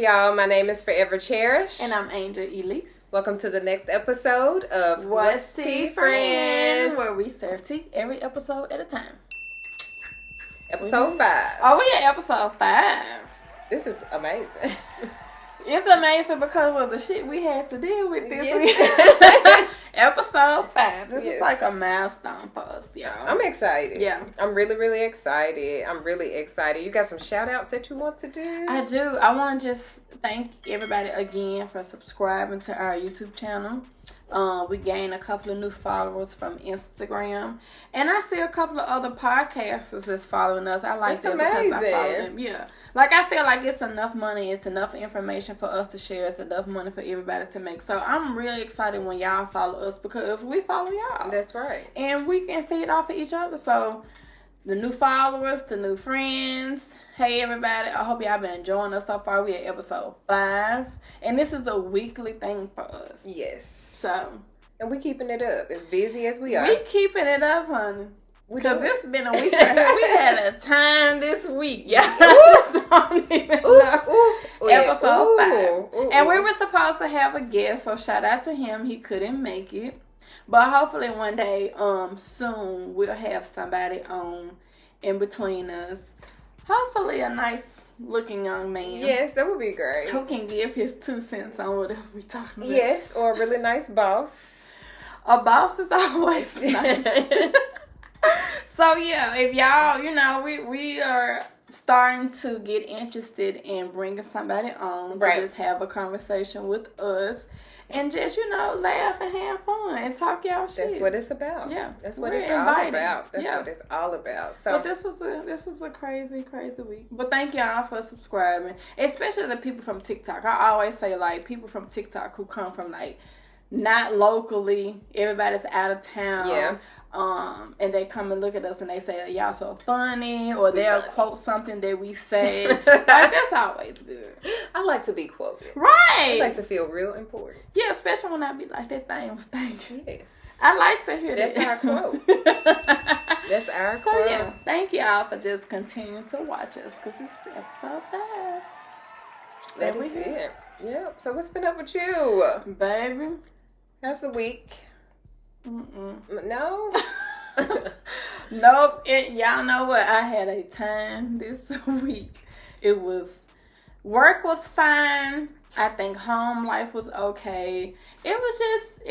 y'all? My name is Forever Cherish. And I'm Angel Elise. Welcome to the next episode of What's Tea Friends, where we serve tea every episode at a time. Episode 5. Oh, we at episode 5. This is amazing. It's amazing because of the shit we had to deal with this week. Episode 5. This is like a milestone for us, y'all. I'm excited. Yeah. I'm really, really excited. You got some shout outs that you want to do? I do. I want to just thank everybody again for subscribing to our YouTube channel. We gained a couple of new followers from Instagram. And I see a couple of other podcasters that's following us. I like that because I follow them. Yeah. Like, I feel like it's enough money. It's enough information for us to share. It's enough money for everybody to make. So, I'm really excited when y'all follow us because we follow y'all. That's right. And we can feed off of each other. So, the new followers, the new friends. Hey, everybody. I hope y'all been enjoying us so far. We at episode 5. And this is a weekly thing for us. Yes. So. And we keeping it up. As busy as we are. We keeping it up, honey. Because this has been a week right here. We had a time this week. Y'all don't even know. Episode 5. And we were supposed to have a guest, so shout out to him. He couldn't make it. But hopefully one day, soon, we'll have somebody on in between us. Hopefully a nice looking young man. Yes, that would be great. Who can give his 2 cents on whatever we're talking about. Yes, or a really nice boss. A boss is always nice. So, yeah, if y'all, we are starting to get interested in bringing somebody on to just have a conversation with us and just, laugh and have fun and talk y'all shit. That's what it's about. Yeah. That's what it's all about. That's what it's all about. So, but this was a crazy, crazy week. But thank y'all for subscribing, especially the people from TikTok. I always say, like, people from TikTok who come from, like, not locally, everybody's out of town. Yeah. And they come and look at us and they say, y'all so funny, or they'll quote something that we say. Like, that's always good. I like to be quoted. Right. I like to feel real important. Yeah, especially when I be like, that thing was thinking. Yes. I like to hear that. That's our quote. That's our quote. So, yeah, thank y'all for just continuing to watch us because this is episode 5. That is it. Yeah. So, what's been up with you? Baby. How's the week? No? Nope. Y'all know what? I had a time this week. Work was fine. I think home life was okay. It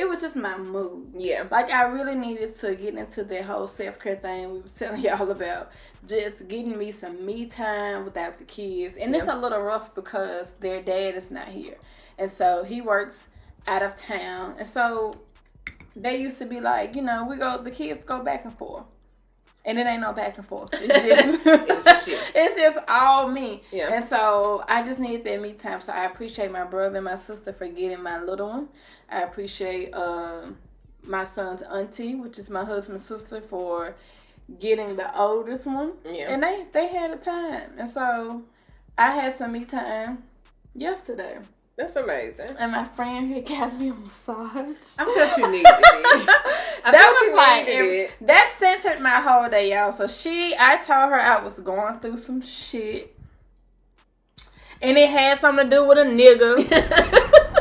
was just my mood. Yeah. Like, I really needed to get into that whole self-care thing we were telling y'all about. Just getting me some me time without the kids. And it's a little rough because their dad is not here. And so he works out of town. And so they used to be like, the kids go back and forth. And it ain't no back and forth. It's just, it's just all me. Yeah. And so I just needed that me time. So I appreciate my brother and my sister for getting my little one. I appreciate my son's auntie, which is my husband's sister, for getting the oldest one. Yeah. And they had a time. And so I had some me time yesterday. That's amazing. And my friend here got me a massage. I thought you needed it. That centered my whole day, y'all. So I told her I was going through some shit. And it had something to do with a nigga.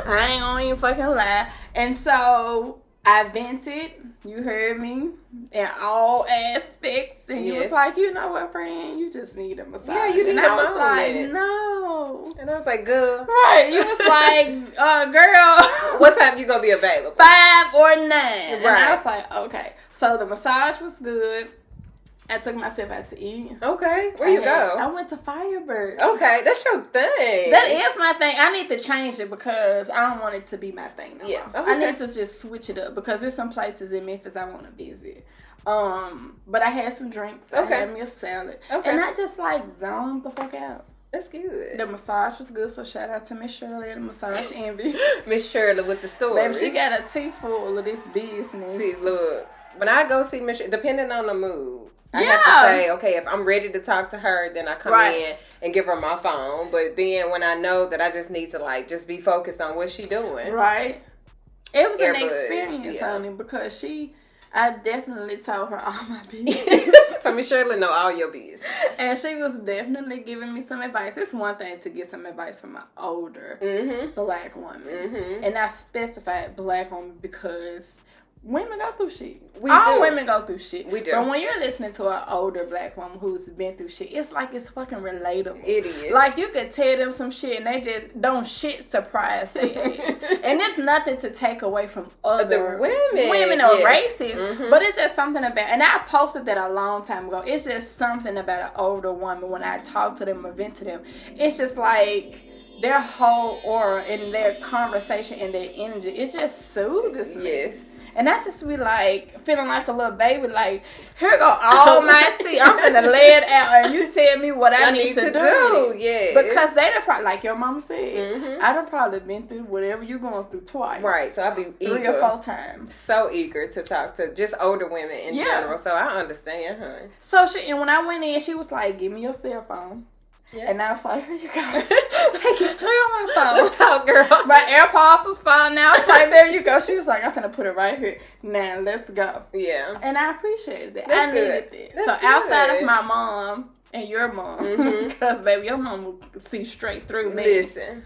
I ain't gonna even fucking lie. And so I vented. You heard me in all aspects. And you was like, you know what, friend? You just need a massage. Yeah, you need a massage. And I was like, no. And I was like, good. Right. You was like, girl. What time you gonna be available? 5 or 9. Right. And I was like, okay. So the massage was good. I took myself out to eat. Okay. Where you go? I went to Firebird. Okay. That's your thing. That is my thing. I need to change it because I don't want it to be my thing no more. Okay. I need to just switch it up because there's some places in Memphis I want to visit. But I had some drinks. Okay. I had me a salad. Okay. And I just zoned the fuck out. That's good. The massage was good, so shout out to Miss Shirley at the Massage Envy. Miss Shirley with the story. Baby, she got a tea full of this business. See, look, when I go see Miss, depending on the mood, I have to say, okay, if I'm ready to talk to her, then I come in and give her my phone. But then when I know that I just need to just be focused on what she's doing. Right. It was an experience, honey, because I definitely told her all my business. So Miss Shirley know all your business. And she was definitely giving me some advice. It's one thing to get some advice from an older black woman. And I specified black woman because women go through shit. All women go through shit. We do. But when you're listening to an older black woman who's been through shit, it's like it's fucking relatable. It is. Like you could tell them some shit and they just don't shit surprise their ass. And it's nothing to take away from other women or races. But it's just something about, and I posted that a long time ago. It's just something about an older woman when I talk to them or vent to them. It's just like their whole aura and their conversation and their energy. It just soothes me. Yes. And I just be like, feeling like a little baby, like, here go all my tea. I'm gonna lay it out and you tell me what I need to do. Yeah. Because they done probably, like your mama said, I done probably been through whatever you're going through twice. Right, so I be 3 or 4 times. So eager to talk to just older women in general. So I understand, honey. So and when I went in, she was like, give me your cell phone. Yeah. And I was like, here you go. Take it. Turn on my phone. Let's talk, girl. My AirPods was falling out. I was like, there you go. She was like, I'm going to put it right here. Now, let's go. Yeah. And I appreciated that. That's I good. needed it. That's so good. Outside of my mom and your mom, because, baby, your mom will see straight through me. Listen.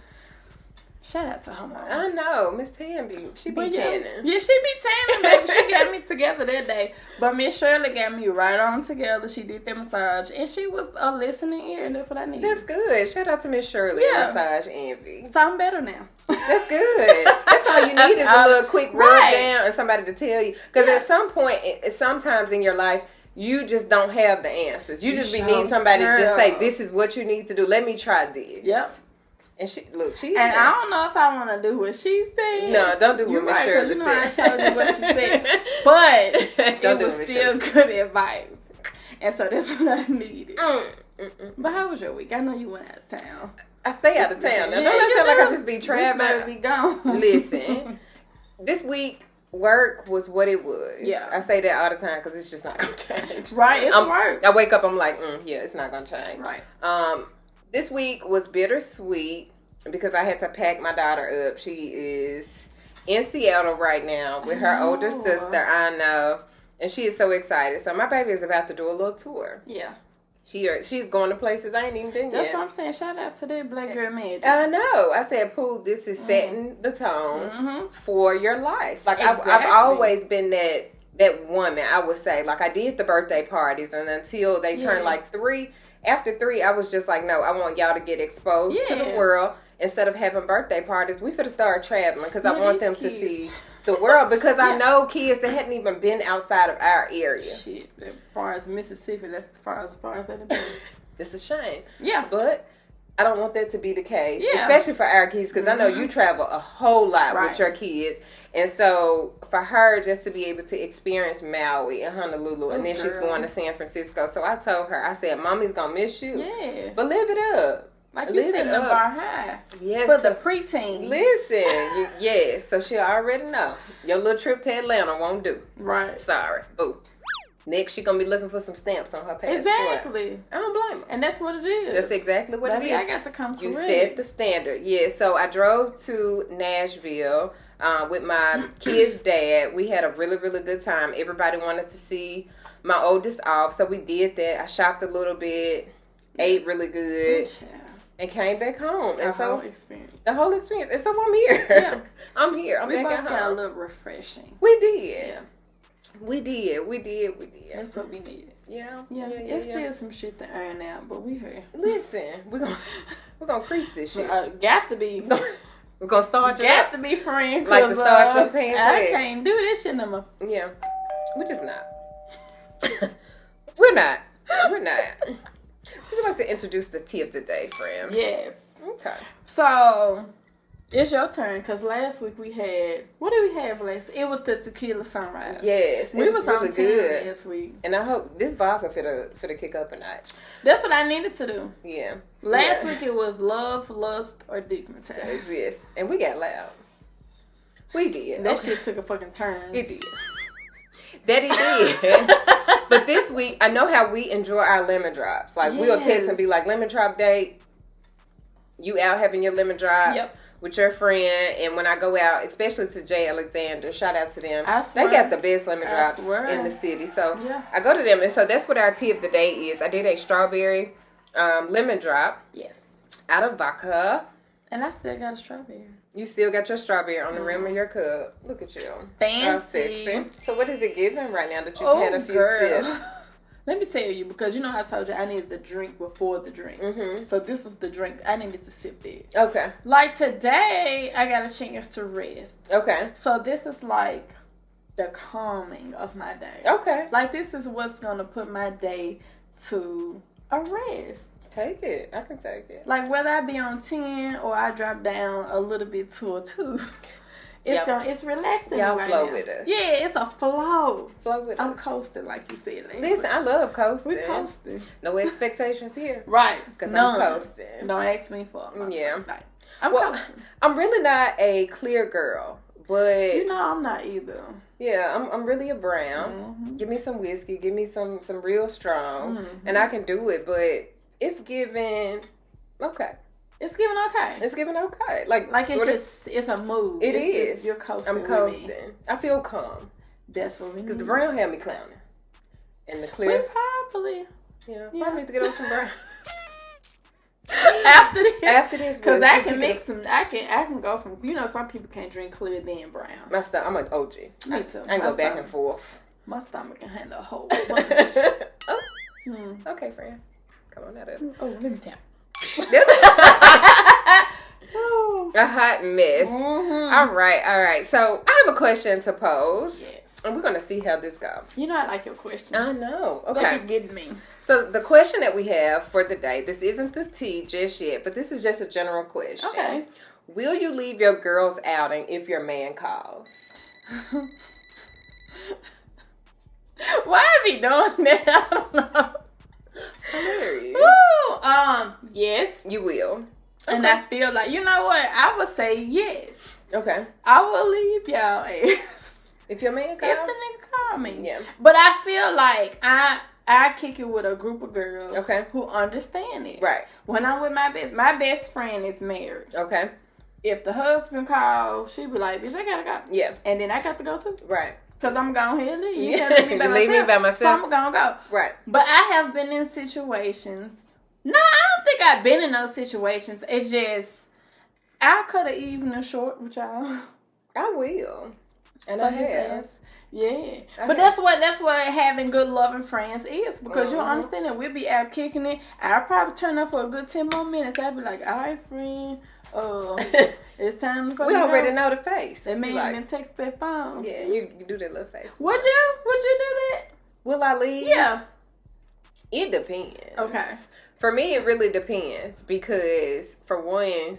Shout out to her mom. I know. Miss Tamby. She be tanning. Yeah, she be tanning, baby. She got me together that day. But Miss Shirley got me right on together. She did that massage. And she was a listening ear, and that's what I needed. That's good. Shout out to Miss Shirley and Massage Envy. So I'm better now. That's good. That's all you need is a little quick rub down and somebody to tell you. Because at some point, sometimes in your life, you just don't have the answers. You just need somebody to just say, this is what you need to do. Let me try this. Yep. And she and I don't know if I want to do what she said. No, don't do what Miss Shirley said. I told you what she said, but it was still good advice, and so that's what I needed. But how was your week? I know you went out of town. I stay out of town. Now, don't sound like I just be traveling. Be gone. Listen, this week work was what it was. Yeah, I say that all the time because it's just not gonna change. Right, it's work. I wake up, I'm like, yeah, it's not gonna change. Right. This week was bittersweet because I had to pack my daughter up. She is in Seattle right now with her older sister, I know. And she is so excited. So my baby is about to do a little tour. Yeah. She's going to places I ain't even been yet. That's what I'm saying. Shout out to that black girl magic. I know. I said, Pooh, this is setting the tone for your life. Like, exactly. I've always been that woman, I would say. Like, I did the birthday parties, and until they turned like 3, after 3, I was just like, no, I want y'all to get exposed to the world. Instead of having birthday parties, we finna start traveling because I want them to see the world. Because I know kids that hadn't even been outside of our area. Shit, as far as Mississippi, that's as far as that. It's a shame. Yeah, but I don't want that to be the case, especially for our kids, because I know you travel a whole lot with your kids. And so for her just to be able to experience Maui and Honolulu, and then she's going to San Francisco. So I told her, I said, Mommy's going to miss you. Yeah. But live it up. Like you said, the bar high. Yes. For the preteen. Listen. Yes. So she already know. Your little trip to Atlanta won't do. Right. Sorry. Boo. Next, she's going to be looking for some stamps on her passport. Exactly. I don't blame her. And that's what it is. That's exactly what it is. I got to come You set the standard. Yeah, so I drove to Nashville with my kid's dad. We had a really, really good time. Everybody wanted to see my oldest off, so we did that. I shopped a little bit, ate really good, and came back home. And the whole experience. The whole experience. And so I'm here. Yeah. I'm here. I'm back at home. We both got a little refreshing. We did. Yeah. We did. That's what we needed. Yeah. It's still some shit to iron out, but we here. Listen, we're gonna crease this shit. Got to be. We're gonna start you got to be friends. Like the Starch Your Pants I can't do this shit no more. Yeah. We're just not. We're not. So we'd like to introduce the tea of the day, friend. Yes. Okay. So it's your turn, because last week we had, what did we have last? It was the tequila sunrise. Yes, we was really good last week, and I hope this vodka finna kick up a notch. That's what I needed to do. Yeah. Last week it was love, lust, or digmatized. Yes, and we got loud. We did. That shit took a fucking turn. It did. That it did. But this week, I know how we enjoy our lemon drops. Like we'll text and be like, lemon drop date. You out having your lemon drops. Yep. with your friend, and when I go out, especially to J. Alexander, shout out to them. I swear. They got the best lemon drops in the city. So I go to them, and so that's what our tea of the day is. I did a strawberry lemon drop. Yes. Out of vodka. And I still got a strawberry. You still got your strawberry on the rim of your cup. Look at you. Fancy. Sexy. So what is it giving right now that you've had a few sips? Let me tell you, because you know I told you I needed to drink before the drink. Mm-hmm. So this was the drink. I needed to sip it. Okay. Like today, I got a chance to rest. Okay. So this is like the calming of my day. Okay. Like this is what's going to put my day to a rest. Take it. I can take it. Like whether I be on 10 or I drop down a little bit to a 2. It's relaxing. Y'all right flow now. with us. Yeah, it's a flow. Flow with us. I'm coasting, like you said. Lady. Listen, I love coasting. We coasting. No expectations here. Right. Because I'm coasting. Don't ask me for it. Yeah. I'm coasting. I'm really not a clear girl, but you know I'm not either. Yeah, I'm really a brown. Mm-hmm. Give me some whiskey. Give me some real strong, and I can do it. But it's giving okay. It's giving okay. It's giving okay. Like it's a mood. It is. Just, you're coasting. I'm coasting. I feel calm. That's what we need. Because the brown had me clowning. And the clear. We probably. Yeah. Probably need to get on some brown. After this, because I can mix them. I can go from, you know, some people can't drink clear then brown. I'm an OG. Me too. I can go back and forth. My stomach can handle a whole bunch. Okay, friend. Come on out of it. Oh, let me tap. A hot mess. Mm-hmm. All right. So I have a question to pose. Yes. And we're going to see how this goes. You know I like your question. I know. Okay. They get me. So the question that we have for the day, this isn't the tea just yet, but this is just a general question. Okay. Will you leave your girls outing if your man calls? Why are we doing that? I don't know. Hilarious. Woo! Yes. You will. And I feel like, you know what? I would say yes. Okay. I will leave y'all ass. If your man calls? If the nigga call me. Yeah. But I feel like I kick it with a group of girls who understand it. Right. When I'm with my best friend is married. Okay. If the husband calls, she be like, bitch, I gotta go. Yeah. And then I got to go too. Right. Because I'm going here and leave. You Yeah. can't leave me by myself. So I'm going to go. Right. But I have been in situations. No, I don't think I've been in those situations. It's just, I cut an evening short with y'all. I will. And I have. Yeah. But that's what having good loving friends is. Because you understand that we'll be out kicking it. I'll probably turn up for a good 10 more minutes. I'll be like, all right, friend. It's time to go. We already know the face. That man even text that phone. Yeah, you do that little face. Would you do that? Will I leave? Yeah. It depends. Okay. For me, it really depends. Because, for one,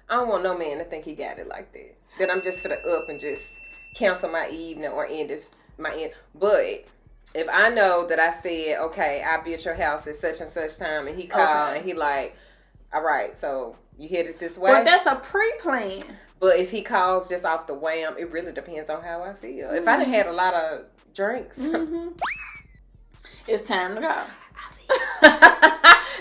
I don't want no man to think he got it like that. That I'm just finna up and just cancel my evening or end my end. But if I know that I said, okay, I'll be at your house at such and such time, and he called and he like, all right, so you headed this way. But that's a pre-plan. But if he calls just off the wham, it really depends on how I feel. If I done had a lot of drinks, it's time to go. I'll see you.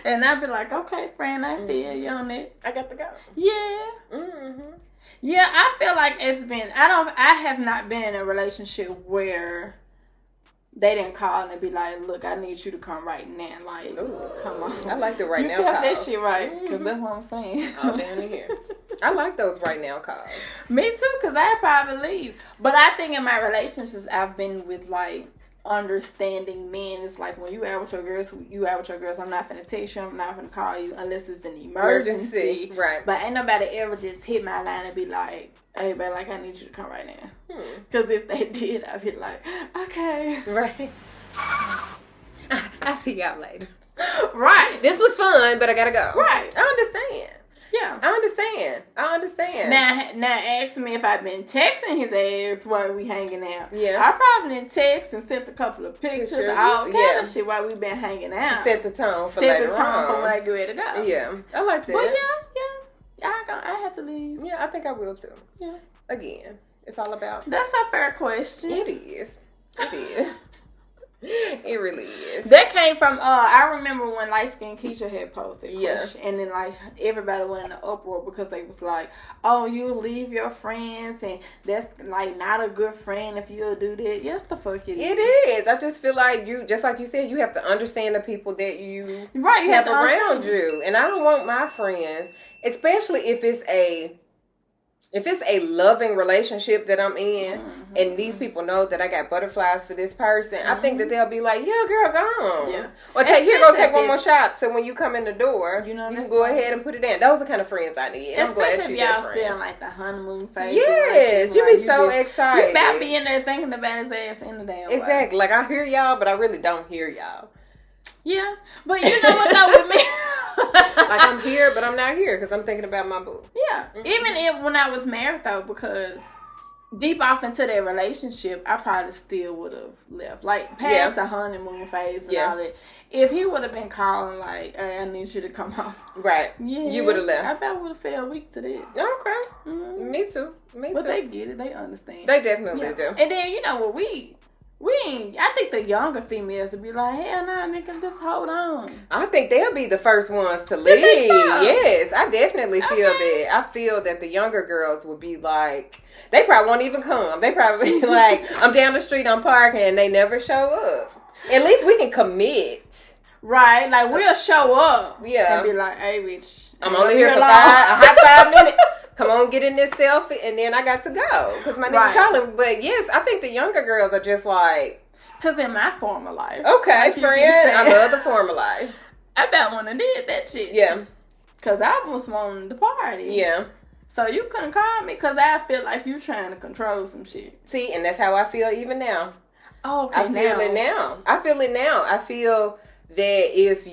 And I'd be like, okay, friend, I feel you on it. I got to go. Yeah. Mm-hmm. Yeah, I feel like it's been, I have not been in a relationship where they didn't call and be like, look, I need you to come right now. Like, ooh, come on. I like the right now calls. You got that shit right, because that's what I'm saying. All down in here. I like those right now calls. Me too, because I'd probably leave. But I think in my relationships, I've been with, like, understanding men. It's like when you out with your girls, I'm not finna text you, I'm not finna call you unless it's an emergency. Right. But ain't nobody ever just hit my line and be like, hey, babe, like, I need you to come right now. Because if they did, I'd be like, okay. Right. I'll see y'all later. Right. This was fun, but I gotta go. Right. I understand. Yeah. I understand. Now ask me if I've been texting his ass while we hanging out. Yeah. I probably didn't text and sent a couple of pictures, all kind of shit while we been hanging out. To set the tone for later on. For when I get ready to go. Yeah. I like that. But yeah. I have to leave. Yeah, I think I will too. Yeah. Again, it's all about. That's a fair question. It is. It really is. That came from I remember when light skin Keisha had posted Crush, and then like everybody went in an uproar because they was like, oh, you leave your friends and that's like not a good friend if you'll do that. Yes, the fuck it is. It is. I just feel like you, just like you said, you have to understand the people that you have around you. And I don't want my friends, especially if it's a loving relationship that I'm in, and these people know that I got butterflies for this person, I think that they'll be like, yeah, girl, go on. Yeah. Or go take one more shot, so when you come in the door, you can go ahead and put it in. Those are the kind of friends I need. I'm glad if y'all still in like the honeymoon phase. Yes, you be so excited. You about be in there thinking about his ass in the damn way. Exactly. Like, I hear y'all, but I really don't hear y'all. Yeah, but you know what though with me? Like, I'm here, but I'm not here because I'm thinking about my boo. Yeah. Even when I was married though, because deep off into that relationship, I probably still would have left. Like past the honeymoon phase and all that. If he would have been calling like, hey, I need you to come home. Right. Yeah. You would have left. I bet I would have fell weak to that. Okay. Mm-hmm. Me too. But they get it. They understand. They definitely do. And then, you know what, we ain't, I think the younger females would be like, hell nah, nigga, just hold on. I think they'll be the first ones to leave. Yes, I definitely feel that. I feel that the younger girls would be like, they probably won't even come. They probably be like, I'm down the street, I'm parking, and they never show up. At least we can commit. Right, like we'll show up. Yeah. And be like, hey, bitch, I'm only here for a hot 5 minutes. Come on, get in this selfie, and then I got to go. Because my nigga calling. But yes, I think the younger girls are just like... Because in my former life. Okay, like friend. I love the former life. I bet one of did that shit. Yeah. Because I was wanting to party. Yeah. So you couldn't call me because I feel like you trying to control some shit. See, and that's how I feel even now. Oh, okay. I feel it now. I feel that if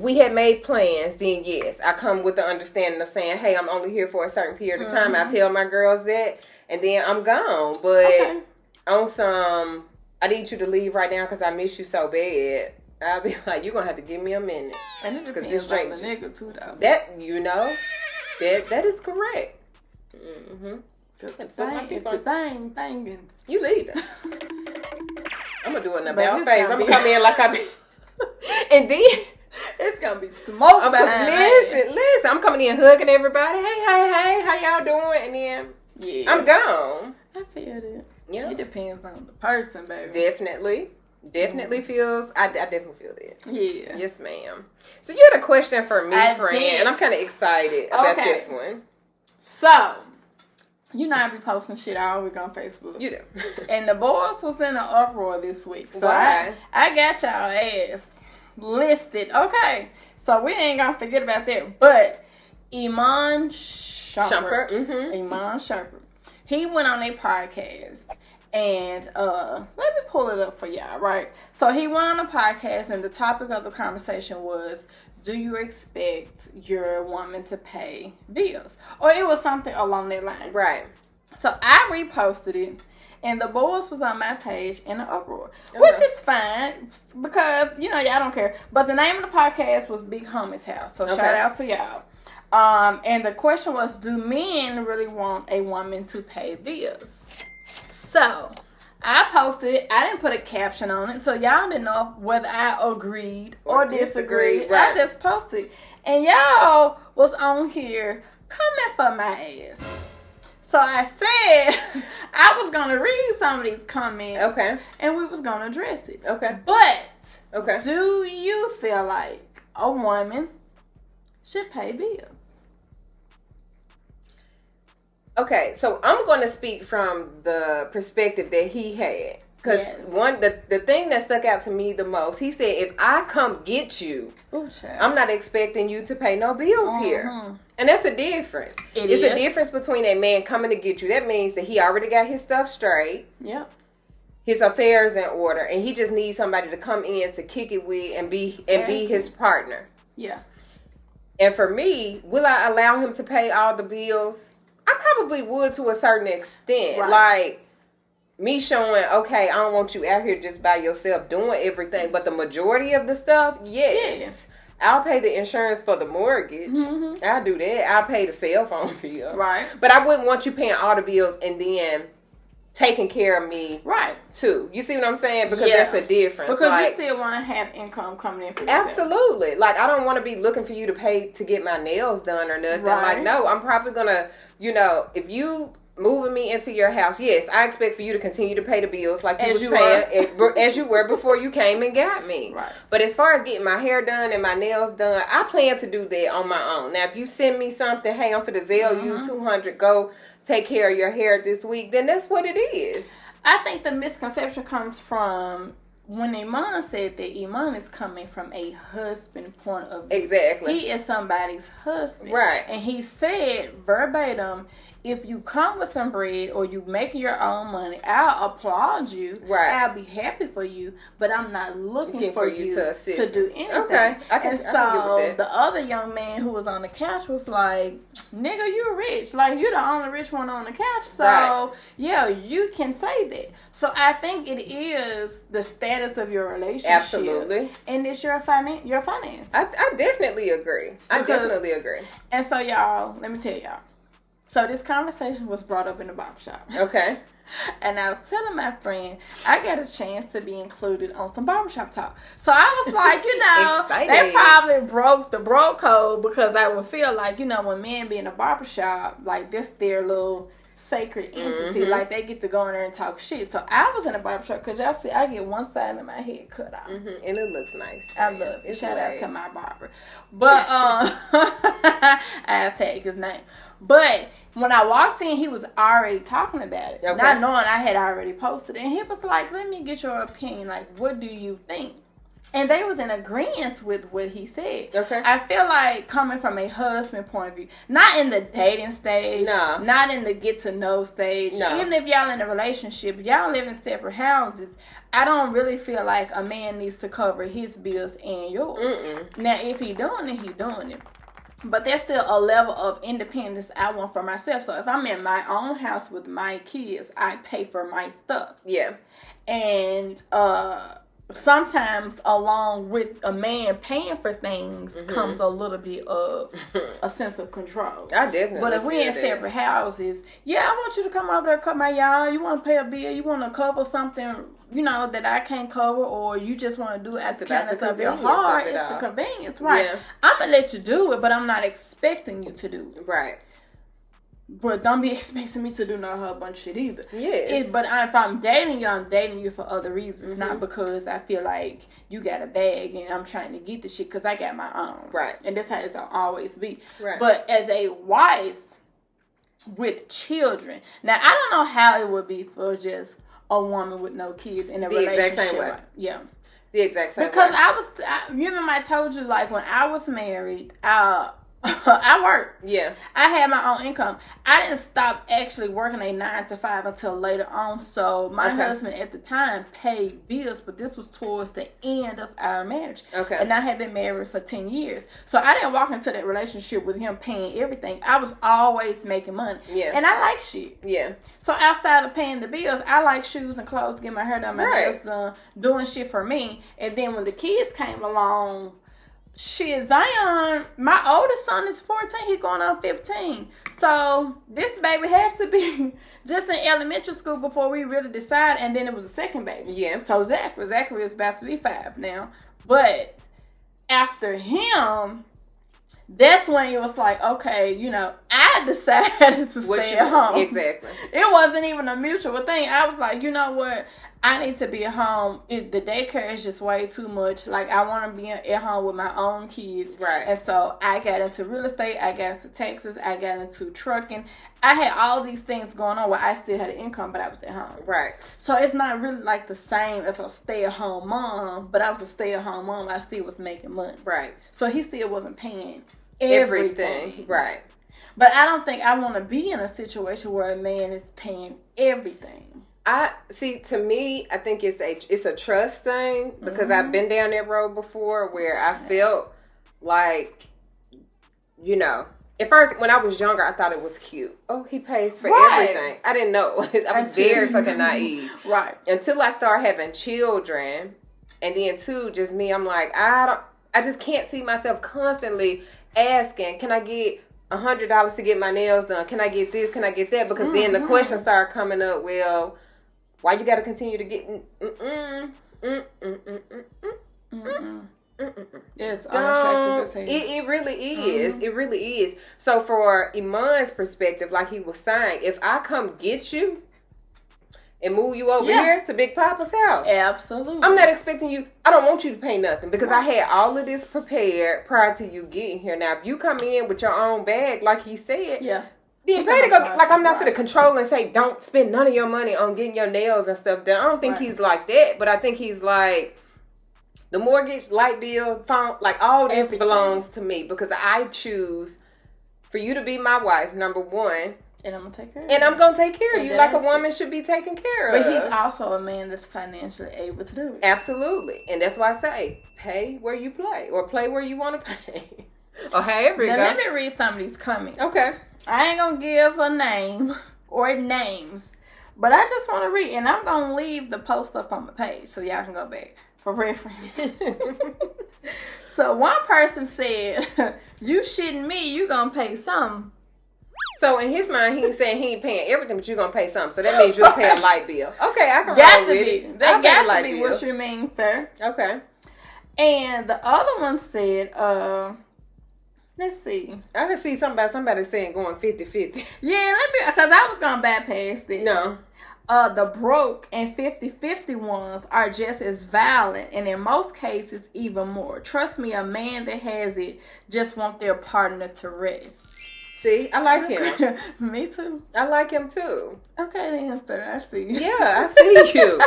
we had made plans, then yes, I come with the understanding of saying, hey, I'm only here for a certain period of time. I tell my girls that, and then I'm gone. But on some, I need you to leave right now because I miss you so bad. I'll be like, you're going to have to give me a minute. And it depends on the nigga too, though. That, that is correct. Mm-hmm. Thing. You leave it. I'm going to do it in a bad face. I'm going to come in like I be. And then... It's gonna be smoke behind. Listen. I'm coming in hugging everybody. Hey, how y'all doing? And then I'm gone. I feel it. Yeah, it depends on the person, baby. Definitely feels. I definitely feel it. Yeah. Yes, ma'am. So you had a question for me, friend, and I'm kind of excited about this one. So, you know I be posting shit all week on Facebook. You do. And the boys was in an uproar this week. So why? I got y'all ass listed. Okay, so we ain't gonna forget about that. But Iman Shumpert, Iman Shumpert, he went on a podcast, and let me pull it up for y'all. Right, so he went on a podcast, and the topic of the conversation was, do you expect your woman to pay bills? Or it was something along that line. Right. So I reposted it. And the boys was on my page in an uproar, which is fine because, you know, y'all don't care. But the name of the podcast was Big Homie's House. So shout out to y'all. And the question was, do men really want a woman to pay bills? So I posted it. I didn't put a caption on it. So y'all didn't know whether I agreed or disagreed. Right. I just posted. And y'all was on here coming for my ass. So I said I was going to read some of these comments. Okay. And we was going to address it. Okay. But do you feel like a woman should pay bills? Okay, so I'm going to speak from the perspective that he had. Because the thing that stuck out to me the most, he said, if I come get you, I'm not expecting you to pay no bills here. And that's a difference. It's a difference between a man coming to get you. That means that he already got his stuff straight. Yep. His affairs in order. And he just needs somebody to come in to kick it with and be his partner. Yeah. And for me, will I allow him to pay all the bills? I probably would to a certain extent. Right. Like, me showing, okay, I don't want you out here just by yourself doing everything. But the majority of the stuff, yes. I'll pay the insurance for the mortgage. I'll do that. I'll pay the cell phone bill. Right. But I wouldn't want you paying all the bills and then taking care of me, right? Too. You see what I'm saying? Because that's a difference. Because like, you still want to have income coming in for yourself. Absolutely. Like, I don't want to be looking for you to pay to get my nails done or nothing. Right. Like, no, I'm probably gonna, if you moving me into your house, yes, I expect for you to continue to pay the bills like you was paying as you were before you came and got me. Right. But as far as getting my hair done and my nails done, I plan to do that on my own. Now, if you send me something, hey, I'm for the Zelle you $200, go take care of your hair this week, then that's what it is. I think the misconception comes from when Iman said that Iman is coming from a husband point of view. Exactly. He is somebody's husband. Right. And he said verbatim, if you come with some bread or you make your own money, I'll applaud you. Right. I'll be happy for you, but I'm not looking for you to do anything. Okay. I can get with that. The other young man who was on the couch was like, nigga, you rich. Like, you're the only rich one on the couch. So, yeah, you can say that. So, I think it is the status of your relationship. Absolutely. And it's your finance. I definitely agree. And so, y'all, let me tell y'all. So this conversation was brought up in the barbershop. Okay. And I was telling my friend, I got a chance to be included on some barbershop talk. So I was like, they probably broke the bro code because I would feel like, when men be in a barbershop, like this their little sacred entity. Like they get to go in there and talk shit. So I was in a barbershop because y'all see I get one side of my head cut off. And it looks nice. I love it. Shout out to my barber. But I'll take his name. But when I walked in, he was already talking about it. Okay. Not knowing I had already posted it. And he was like, let me get your opinion. Like, what do you think? And they was in agreement with what he said. Okay. I feel like coming from a husband point of view, not in the dating stage, not in the get to know stage, even if y'all in a relationship, y'all live in separate houses, I don't really feel like a man needs to cover his bills and yours. Now, if he doing it, he doing it. But there's still a level of independence I want for myself. So if I'm in my own house with my kids, I pay for my stuff. Yeah. And sometimes along with a man paying for things comes a little bit of a sense of control. I definitely. But if we're in separate houses, I want you to come over there, cut my yard. You want to pay a bill? You want to cover something, that I can't cover, or you just want to do it at the kindness of your heart? It's the convenience, right? Yeah. I'm gonna let you do it, but I'm not expecting you to do it, right? But don't be expecting me to do no whole bunch of shit either. Yes. But if I'm dating you for other reasons, not because I feel like you got a bag and I'm trying to get the shit, because I got my own. Right. And that's how it'll always be. Right. But as a wife with children, now I don't know how it would be for just a woman with no kids in a relationship. The exact same way. Yeah. The exact same because way. You remember I told you, like, when I was married, I worked. Yeah. I had my own income. I didn't stop actually working a 9 to 5 until later on. So my husband at the time paid bills, but this was towards the end of our marriage. Okay. And I had been married for 10 years. So I didn't walk into that relationship with him paying everything. I was always making money. Yeah. And I like shit. Yeah. So outside of paying the bills, I like shoes and clothes to get my hair done, my nails done, doing shit for me. And then when the kids came along, shit, Zion, my oldest son is 14. He's going on 15. So this baby had to be just in elementary school before we really decided. And then it was a second baby. Yeah. So Zachary is about to be 5 now. But after him, that's when it was like, okay, I decided to stay at home. Exactly. It wasn't even a mutual thing. I was like, you know what? I need to be at home. The daycare is just way too much. Like, I want to be at home with my own kids. Right. And so I got into real estate. I got into Texas. I got into trucking. I had all these things going on where I still had an income, but I was at home. Right. So it's not really like the same as a stay-at-home mom, but I was a stay-at-home mom. I still was making money. Right. So he still wasn't paying everything. Right. But I don't think I want to be in a situation where a man is paying everything. To me, I think it's a trust thing, because I've been down that road before where I felt like, at first when I was younger, I thought it was cute. Oh, he pays for everything. I didn't know. I was very fucking naive. Right. Until I started having children, and then too, just me, I'm like, I just can't see myself constantly asking, can I get $100 to get my nails done? Can I get this? Can I get that? Because then the questions start coming up, well, Why you got to continue to get... It's unattractive as hell. It really is. It really is. So for Iman's perspective, like he was saying, if I come get you and move you over here to Big Papa's house. Absolutely. I'm not expecting you. I don't want you to pay nothing because I had all of this prepared prior to you getting here. Now, if you come in with your own bag, like he said, then pay to go. Like, I'm not going to control and say, don't spend none of your money on getting your nails and stuff done. I don't think he's like that, but I think he's like, the mortgage, light bill, phone, like all this belongs to me because I choose for you to be my wife, number one. And I'm going to take care of you. And I'm going to take care of you like a woman should be taken care of. But he's also a man that's financially able to do it. Absolutely. And that's why I say, pay where you play or play where you want to pay. Oh, hey, now let me read some of these comments. Okay. I ain't going to give a name or names, but I just want to read. And I'm going to leave the post up on the page so y'all can go back for reference. So one person said, you shitting me, you going to pay something. So in his mind, he's saying he ain't paying everything, but you're gonna pay something. So that means you'll pay a light bill. Okay, I can got roll to with be. it. That got to be what you mean, sir. Okay. And the other one said, let's see. I can see somebody saying going 50-50. Yeah, because I was gonna bypass it. No. The broke and 50-50 ones are just as valid, and in most cases even more. Trust me, a man that has it just want their partner to rest. See, I like him. Me too. I like him too. Okay then, sir. I see you. Yeah, I see you.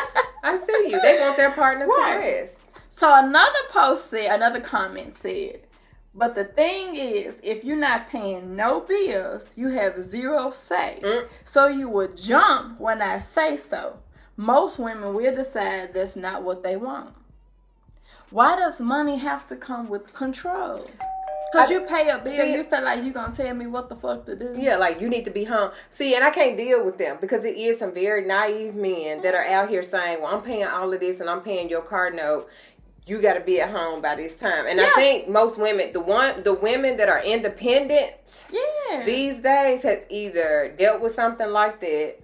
I see you. They want their partner to rest. So another comment said, but the thing is, if you're not paying no bills, you have zero say. So you would jump when I say so. Most women will decide that's not what they want. Why does money have to come with control? Because you pay a bill, you feel like you're going to tell me what the fuck to do. Yeah, like you need to be home. See, and I can't deal with them because it is some very naive men that are out here saying, well, I'm paying all of this and I'm paying your car note. You got to be at home by this time. And I think most women, the women that are independent these days has either dealt with something like that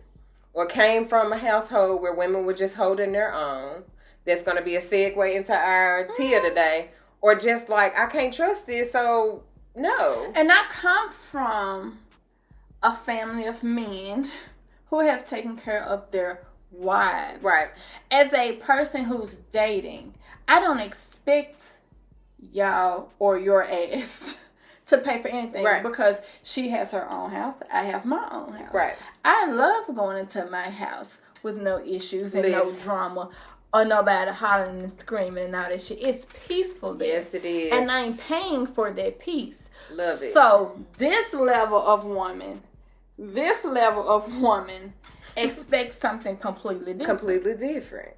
or came from a household where women were just holding their own. That's going to be a segue into our tea of the day. Or just like, I can't trust this, so no. And I come from a family of men who have taken care of their wives. Right. As a person who's dating, I don't expect y'all or your ass to pay for anything because she has her own house. I have my own house. Right. I love going into my house with no issues and no drama. Or nobody hollering and screaming and all that shit. It's peaceful there. Yes, it is. And I'm paying for that peace. Love it. So this level of woman expects something completely different. Completely different.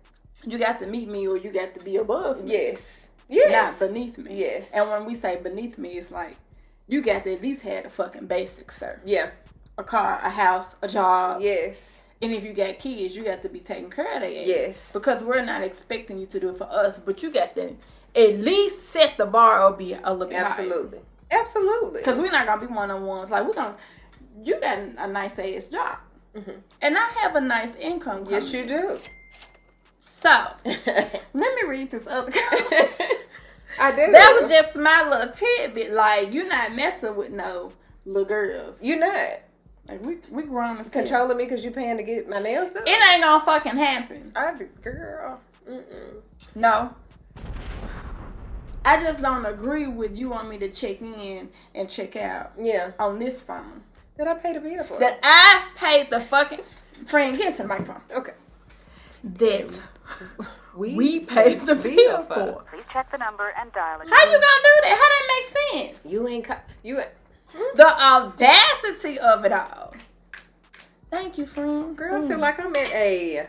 You got to meet me or you got to be above me. Yes. Yes. Not beneath me. Yes. And when we say beneath me, it's like, you got to at least have the fucking basics, sir. Yeah. A car, a house, a job. Yes. And if you got kids, you got to be taking care of their ass. Yes. Because we're not expecting you to do it for us, but you got to at least set the bar or be a little bit higher. Absolutely. Absolutely. Because we're not going to be one-on-ones. Like, you got a nice-ass job. Mm-hmm. And I have a nice income coming. Yes, you do. So, let me read this other comment. I do. That was just my little tidbit. Like, you're not messing with no little girls. You're not. Like, we grown as controlling me because you paying to get my nails done? It ain't gonna fucking happen. Girl. No. I just don't agree with you want me to check in and check out. Yeah. On this phone. That I paid the bill for. That I paid the fucking... Friend, get into the microphone. Okay. That we paid the bill for. Please check the number and dial it. How you gonna do that? How that make sense? You ain't... The audacity of it all. Thank you, friend. Girl, I feel like I'm at a...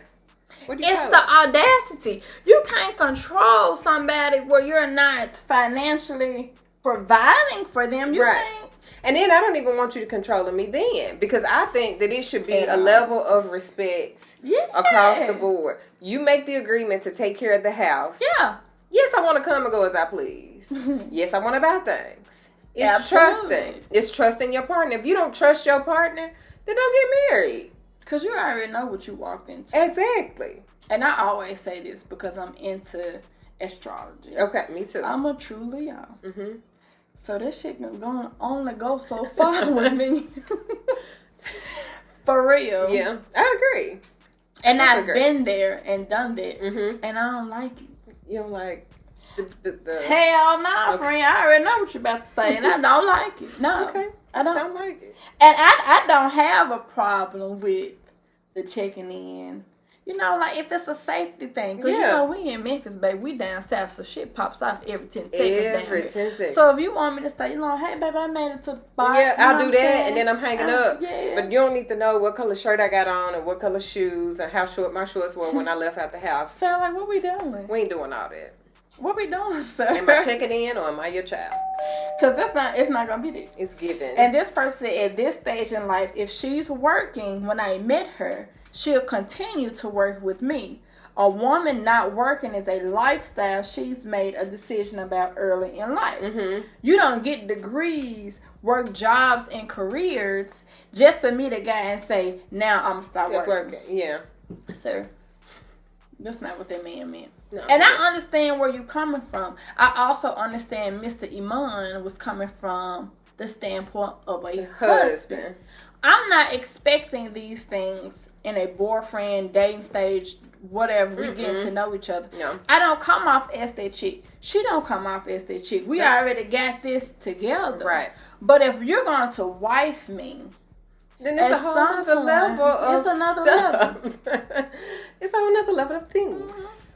It's the audacity. You can't control somebody where you're not financially providing for them. You can't. And then I don't even want you to control me then. Because I think that it should be a level of respect across the board. You make the agreement to take care of the house. Yeah. Yes, I want to come and go as I please. Yes, I want to buy things. It's trusting. It's trusting your partner. If you don't trust your partner, then don't get married. Because you already know what you walked into. Exactly. And I always say this because I'm into astrology. Okay, me too. I'm a true Leo. Mm-hmm. So this shit can only go so far with me. For real. Yeah, I agree. And I've been there and done that. Mm-hmm. And I don't like it. You don't like the Hell nah, friend. I already know what you're about to say. And I don't like it. No. Okay. I don't like it. And I don't have a problem with the checking in. You know, like if it's a safety thing. Because, you know, we in Memphis, baby. We down south, so shit pops off every 10 seconds. Every 10 seconds. So if you want me to say, you know, hey, baby, I made it to the spot. Yeah, I'll do that, and then I'm hanging up. Yeah. But you don't need to know what color shirt I got on and what color shoes and how short my shorts were when I left out the house. So, like, what we doing? We ain't doing all that. What we doing, sir? Am I checking in or am I your child? Because it's not going to be there. It's given. And this person at this stage in life, if she's working when I met her, she'll continue to work with me. A woman not working is a lifestyle she's made a decision about early in life. Mm-hmm. You don't get degrees, work jobs and careers just to meet a guy and say, now I'm going to start working. Yeah. Sir, that's not what that man meant. No. And I understand where you're coming from. I also understand Mr. Iman was coming from the standpoint of a husband. I'm not expecting these things in a boyfriend, dating stage, whatever. We get to know each other. No. I don't come off as that chick. She don't come off as that chick. We already got this together. Right. But if you're going to wife me, then it's a whole other level of level. It's a whole other level of things.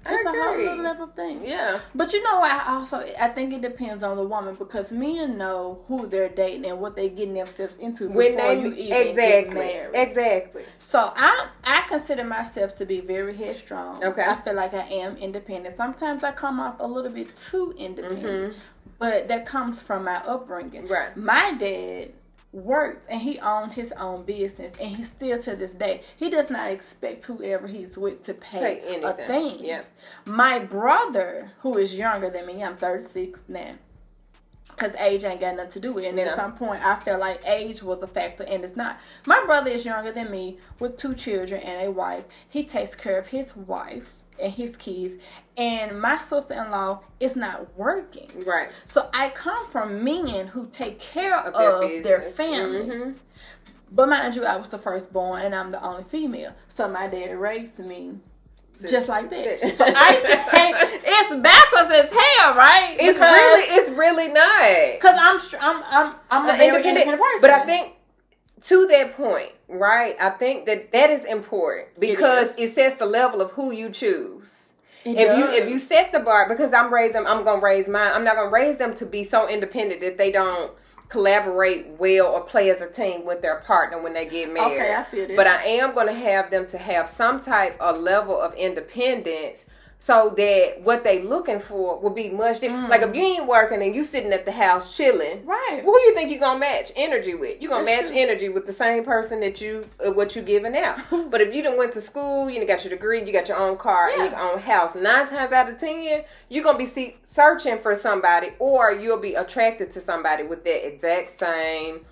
It's a whole other level of things. Yeah. But you know what? I think it depends on the woman because men know who they're dating and what they're getting themselves into before you even get married. Exactly. So I consider myself to be very headstrong. Okay. I feel like I am independent. Sometimes I come off a little bit too independent. But that comes from my upbringing. Right. My dad worked and he owned his own business and he still to this day he does not expect whoever he's with to pay a thing. Yeah. My brother, who is younger than me, I'm 36 now, because age ain't got nothing to do with it. And at some point I felt like age was a factor and it's not. My brother is younger than me with 2 children and a wife. He takes care of his wife and his kids, and my sister-in-law is not working. Right. So I come from men who take care of their families. Mm-hmm. But mind you, I was the firstborn and I'm the only female. So my daddy raised me just like that. So I take it's backwards as hell, right? It's really not. Because I'm a very independent person. But I think to that point, right? I think that is important because it sets the level of who you choose. If you set the bar, because I'm gonna raise mine. I'm not gonna raise them to be so independent that they don't collaborate well or play as a team with their partner when they get married. Okay, I feel that. But I am gonna have them to have some type of level of independence, so that what they looking for will be much different. Like if you ain't working and you sitting at the house chilling, right? Who you think you gonna match energy with? You gonna match energy with the same person that what you giving out. But if you done went to school, you done got your degree, you got your own car and your own house, 9 times out of 10, you're gonna be searching for somebody, or you'll be attracted to somebody with that exact same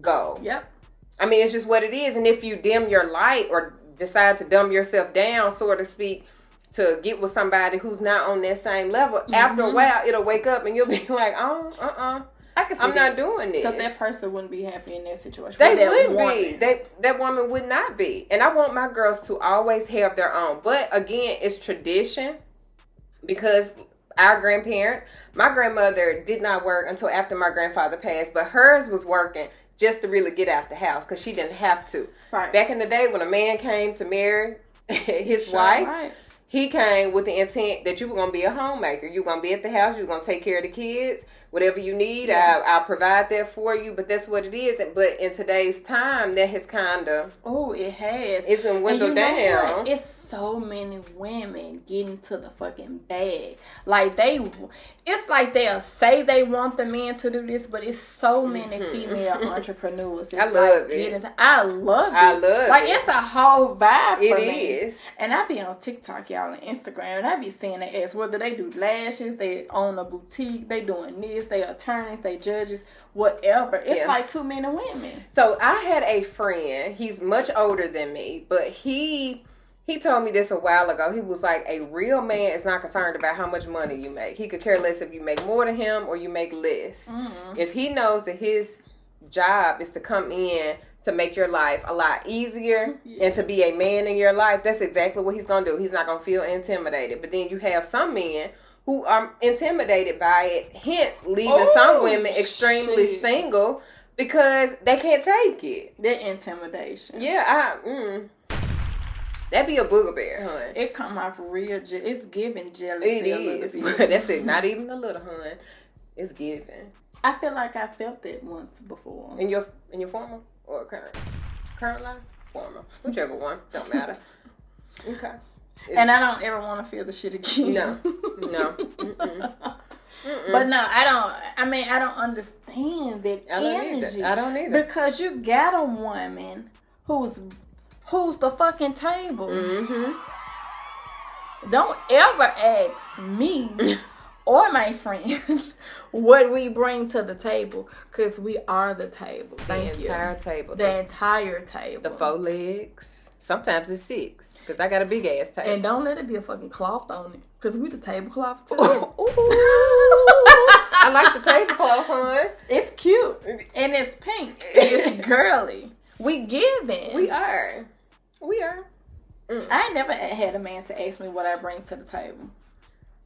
goal. Yep. I mean, it's just what it is. And if you dim your light or decide to dumb yourself down, so to speak, to get with somebody who's not on that same level, after a while, it'll wake up and you'll be like, I can see I'm not doing this. Because that person wouldn't be happy in that situation. They wouldn't be. That woman would not be. And I want my girls to always have their own. But again, it's tradition, because our grandparents, my grandmother did not work until after my grandfather passed, but hers was working just to really get out the house because she didn't have to. Right. Back in the day when a man came to marry his wife, he came with the intent that you were going to be a homemaker. You were going to be at the house. You were going to take care of the kids. Whatever you need, I'll provide that for you. But that's what it is. But in today's time, that has kind of... Oh, it has. It's in window down. It's so many women getting to the fucking bag. Like, it's like they'll say they want the men to do this, but it's so many female entrepreneurs. It's I love it. I love it. Like, it's a whole vibe for me. It is. And I be on TikTok, y'all, and Instagram, and I be seeing they ass, whether they do lashes, they own a boutique, they doing this, they attorneys, they judges, whatever. It's like too many women. So I had a friend, he's much older than me, but he told me this a while ago. He was like, a real man is not concerned about how much money you make. He could care less if you make more than him or you make less. Mm-hmm. If he knows that his job is to come in to make your life a lot easier and to be a man in your life, that's exactly what he's going to do. He's not going to feel intimidated. But then you have some men who are intimidated by it, hence leaving some women extremely single because they can't take it. That intimidation. Yeah, that'd be a booger bear, hun. It come off real. It's giving jealousy. It is. That's it. Not even a little, hun. It's giving. I feel like I felt that once before. In your former or current life? Former, whichever one. Don't matter. Okay. And I don't ever want to feel the shit again. No. Mm-mm. But no, I don't. I mean, I don't understand that energy. I don't either. Because you got a woman who's the fucking table. Mm-hmm. Don't ever ask me or my friends what we bring to the table, because we are the table. Thank you. The entire table. The entire table. The 4 legs. Sometimes it's 6, because I got a big ass table. And don't let it be a fucking cloth on it, because we the tablecloth too. I like the tablecloth, hon. It's cute. And it's pink. It's girly. We giving. We are. I ain't never had a man to ask me what I bring to the table.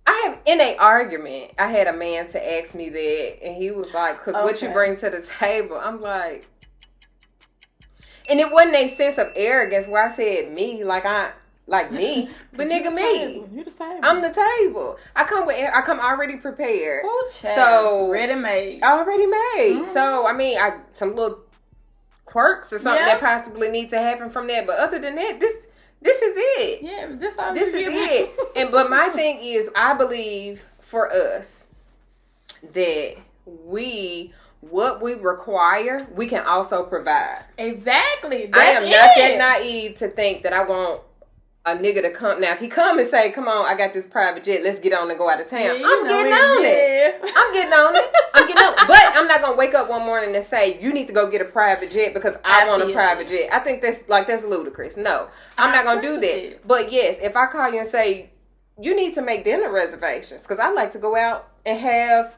I have, in an argument, I had a man to ask me that, and he was like, because what you bring to the table, I'm like, and it wasn't a sense of arrogance where I said me, like me, but nigga, me. You the table. I'm the table. I come already prepared. Oh, so ready made. Already made. Mm-hmm. So I mean, some little quirks or something that possibly need to happen from that, but other than that, this is it. Yeah, this is it. But my thing is, I believe for us that what we require, we can also provide. Exactly. I am not that naive to think that I want a nigga to come. Now, if he come and say, come on, I got this private jet, let's get on and go out of town. Yeah, I'm getting on it. But I'm not going to wake up one morning and say, you need to go get a private jet because I want a private jet. I think that's ludicrous. No, I'm not going to do that. But yes, if I call you and say, you need to make dinner reservations because I like to go out and have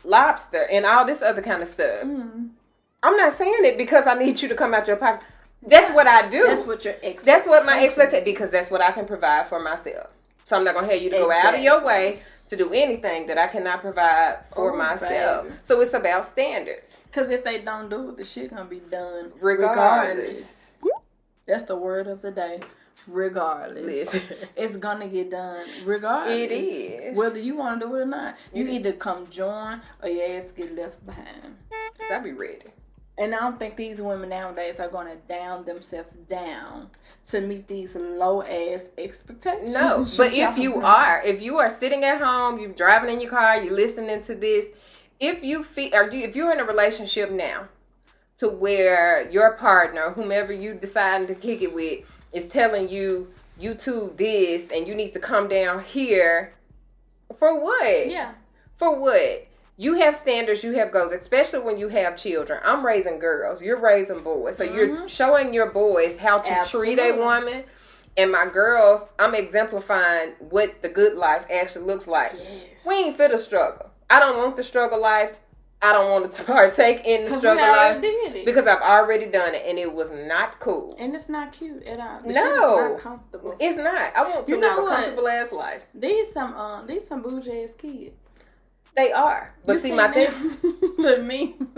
lobster and all this other kind of stuff. I'm not saying it because I need you to come out your pocket. That's what I do. That's what your expectation. That's what my expectation, because that's what I can provide for myself. So I'm not going to have you to go out of your way to do anything that I cannot provide for myself. Baby. So it's about standards. Because if they don't do it, the shit going to be done regardless. That's the word of the day. Regardless. It's going to get done regardless. It is. Whether you want to do it or not. You either come join or your ass get left behind. Because I be ready. And I don't think these women nowadays are going to down themselves down to meet these low ass expectations. No, but if you are sitting at home, you're driving in your car, you're listening to this, if you're in a relationship now to where your partner, whomever you deciding to kick it with, is telling you two this and you need to come down here, for what? Yeah. For what? You have standards, you have goals, especially when you have children. I'm raising girls, you're raising boys. So you're showing your boys how to treat a woman. And my girls, I'm exemplifying what the good life actually looks like. Yes. We ain't fit a struggle. I don't want the struggle life. I don't want to partake in the struggle life. Because I've already done it and it was not cool. And it's not cute at all. No. It's not comfortable. It's not. I want to live a comfortable ass life. These some bougie ass kids. They are. But see, my thing. The meme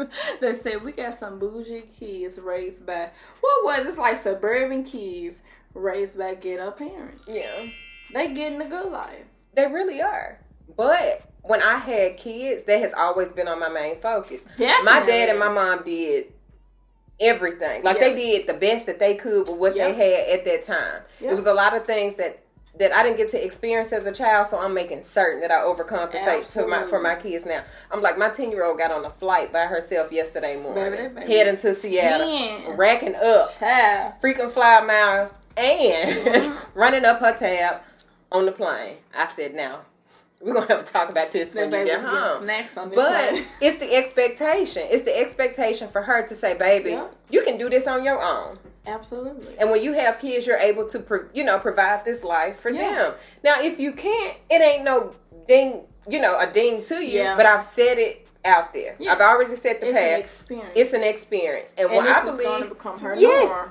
that said we got some bougie kids raised by, what was it? It's like suburban kids raised by ghetto parents. Yeah. They getting the good life. They really are. But when I had kids, that has always been on my main focus. Definitely. My dad and my mom did everything. Like they did the best that they could with what they had at that time. Yep. It was a lot of things that that I didn't get to experience as a child, so I'm making certain that I overcompensate for my kids now. I'm like, my 10-year-old got on a flight by herself yesterday morning, heading to Seattle, racking up freaking fly miles and running up her tab on the plane. I said, now, we're going to have to talk about this when you get home. Snacks on but it's the expectation. It's the expectation for her to say, baby, you can do this on your own. Absolutely. And when you have kids, you're able to, provide this life for them. Now, if you can't, it ain't no ding, a ding to you. Yeah. But I've said it out there. Yeah. I've already set the path. It's an experience. And what I believe is going to become her norm.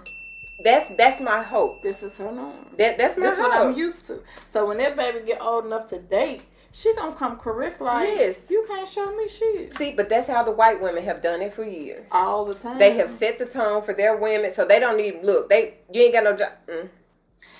That's my hope. This is her norm. That's my hope. That's what I'm used to. So when that baby get old enough to date, she gonna come correct like, you can't show me shit. See, but that's how the white women have done it for years. All the time. They have set the tone for their women, so they don't even look. You ain't got no job.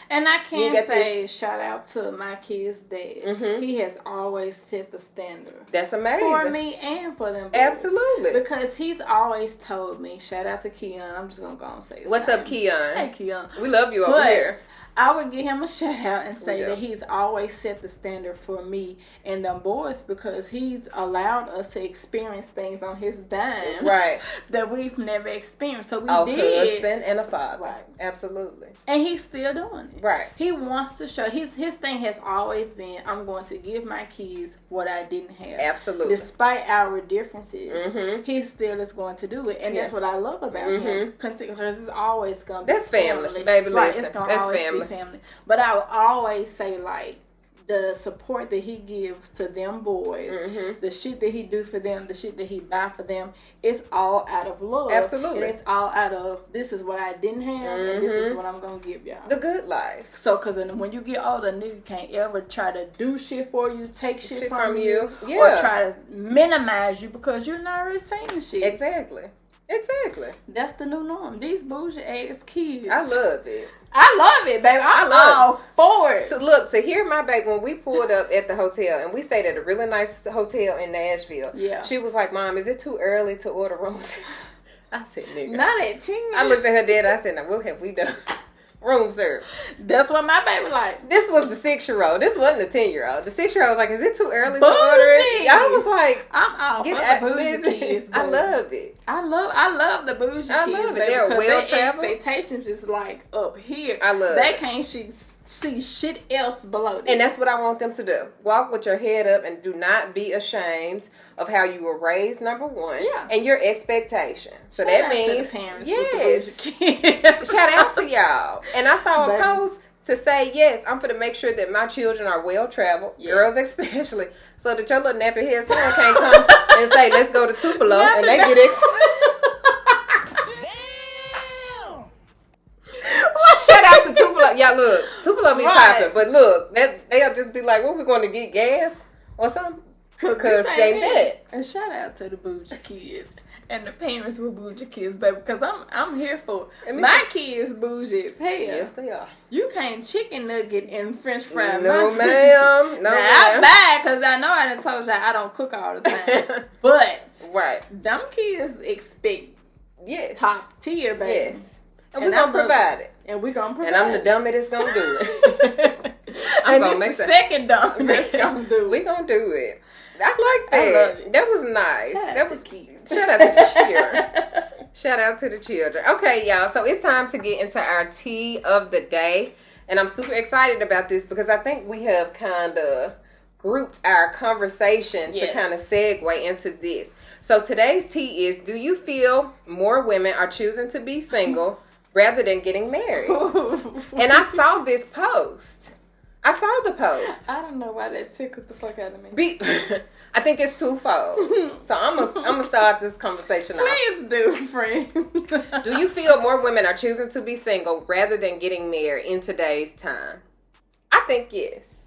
And I can say, shout out to my kid's dad. Mm-hmm. He has always set the standard. That's amazing. For me and for them boys. Absolutely. Because he's always told me, shout out to Keon. I'm just going to go and say his What's name. up, Keon? Hey, Keon. We love you over here. I would give him a shout out and say that he's always set the standard for me and them boys because he's allowed us to experience things on his dime. Right. That we've never experienced. So we did. A husband and a father. Right. Absolutely. And he's still doing it. Right. He wants to show. His thing has always been, I'm going to give my kids what I didn't have. Absolutely. Despite our differences, he still is going to do it. And that's what I love about him. Because it's always going to be That's family. Baby, listen. It's gonna always be family. But I would always say, like, the support that he gives to them boys, the shit that he do for them, the shit that he buy for them, it's all out of love. Absolutely. And it's all out of, this is what I didn't have, and this is what I'm going to give y'all. The good life. So, because when you get older, nigga can't ever try to do shit for you, take shit from you, or try to minimize you because you're not receiving shit. Exactly. That's the new norm. These bougie ass kids. I love it. I love it, baby. I'm all for it. So look, to hear my baby, when we pulled up at the hotel, and we stayed at a really nice hotel in Nashville. Yeah. She was like, Mom, is it too early to order rooms? I said, nigga. Not at 10. I looked at her dad. I said, now what have we done? Room service. That's what my baby like. This was the 6-year-old. This wasn't the 10-year-old. The 6-year-old was like, is it too early to order it? I was like, I'm all for the bougie kids. I love it. I love the bougie kids. I love it. They're well traveled. Their expectations is like up here. I love They it. can't see shit else below them. And that's what I want them to do. Walk with your head up and do not be ashamed of how you were raised, number one. Yeah. And your expectation. So shout that means, to the parents yes. Shout out to y'all. And I saw a post to say, yes, I'm going to make sure that my children are well traveled, girls especially, so that your little nappy head son can't come and say, let's go to Tupelo, and they get Shout out to Tupelo. Yeah, look, Tupelo be popping, but look, they'll just be like, what, we going to get gas or something? Because they that. And shout out to the bougie kids. And the parents with bougie kids, baby, because I'm here for it. My kids bougie as hell. Yes, they are. You can't chicken nugget and French fry. No, ma'am. No, now, ma'am. I'm bad because I know I done told y'all I don't cook all the time. But them kids expect top tier, baby. Yes. And we're going to provide it. And we're going to provide it. And I'm the dummy that's going to do it. I'm going to make the second dummy that's going to do it. We're going to do it. I like that. I love it. That was nice. That was cute. Shout out to the children. Shout out to the children. Okay, y'all. So it's time to get into our tea of the day. And I'm super excited about this because I think we have kind of grouped our conversation to kind of segue into this. So today's tea is, do you feel more women are choosing to be single rather than getting married? And I saw this post. I saw the post. I don't know why that tickled the fuck out of me. I think it's twofold. So I'm gonna start this conversation off. Please do, friend. Do you feel more women are choosing to be single rather than getting married in today's time? I think yes.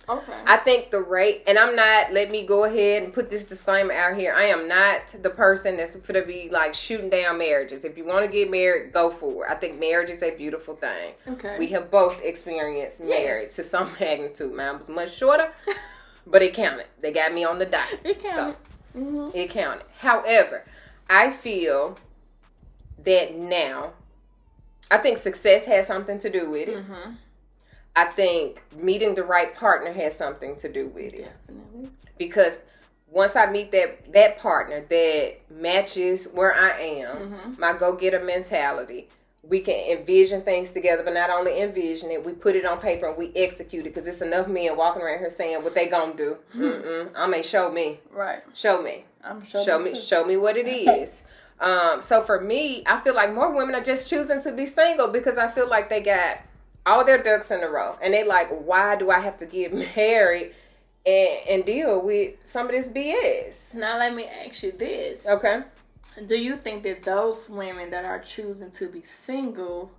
Okay. I think the rate, and I'm not, let me go ahead and put this disclaimer out here. I am not the person that's going to be like shooting down marriages. If you want to get married, go for it. I think marriage is a beautiful thing. Okay. We have both experienced marriage to some magnitude. Mine was much shorter, but it counted. They got me on the dot. It counted. So, it counted. However, I feel that now, I think success has something to do with it. I think meeting the right partner has something to do with it. Definitely. Because once I meet that partner that matches where I am, my go-getter mentality, we can envision things together, but not only envision it, we put it on paper and we execute it. Because it's enough men walking around here saying what they gonna do. Show me. Right. Show me. Show me what it is. So for me, I feel like more women are just choosing to be single because I feel like they got all their ducks in a row. And they like, why do I have to get married and deal with some of this BS? Now let me ask you this. Okay. Do you think that those women that are choosing to be single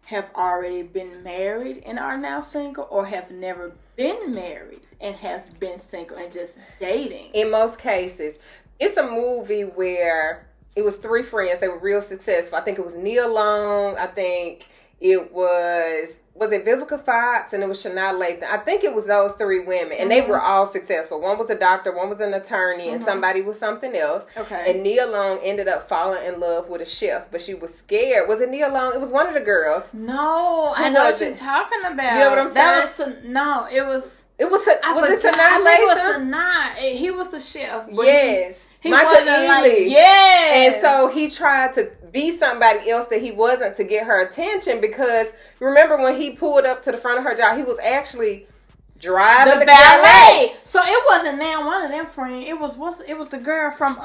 have already been married and are now single, or have never been married and have been single and just dating? In most cases, it's a movie where it was 3 friends. They were real successful. I think it was Nia Long. I think it was it Vivica Fox, and it was Shania Lathan. I think it was those 3 women, and they were all successful. One was a doctor, one was an attorney, and somebody was something else. Okay. And Nia Long ended up falling in love with a chef, but she was scared. Was it Nia Long? It was one of the girls. No, I know what you're talking about. You know what I'm saying? It was. Was it Shania Lathan? He was the chef. Yes. Michael Ealy. Yes. And so he tried to be somebody else that he wasn't to get her attention, because remember when he pulled up to the front of her job, he was actually driving the ballet. So it wasn't now one of them friends. It was the girl from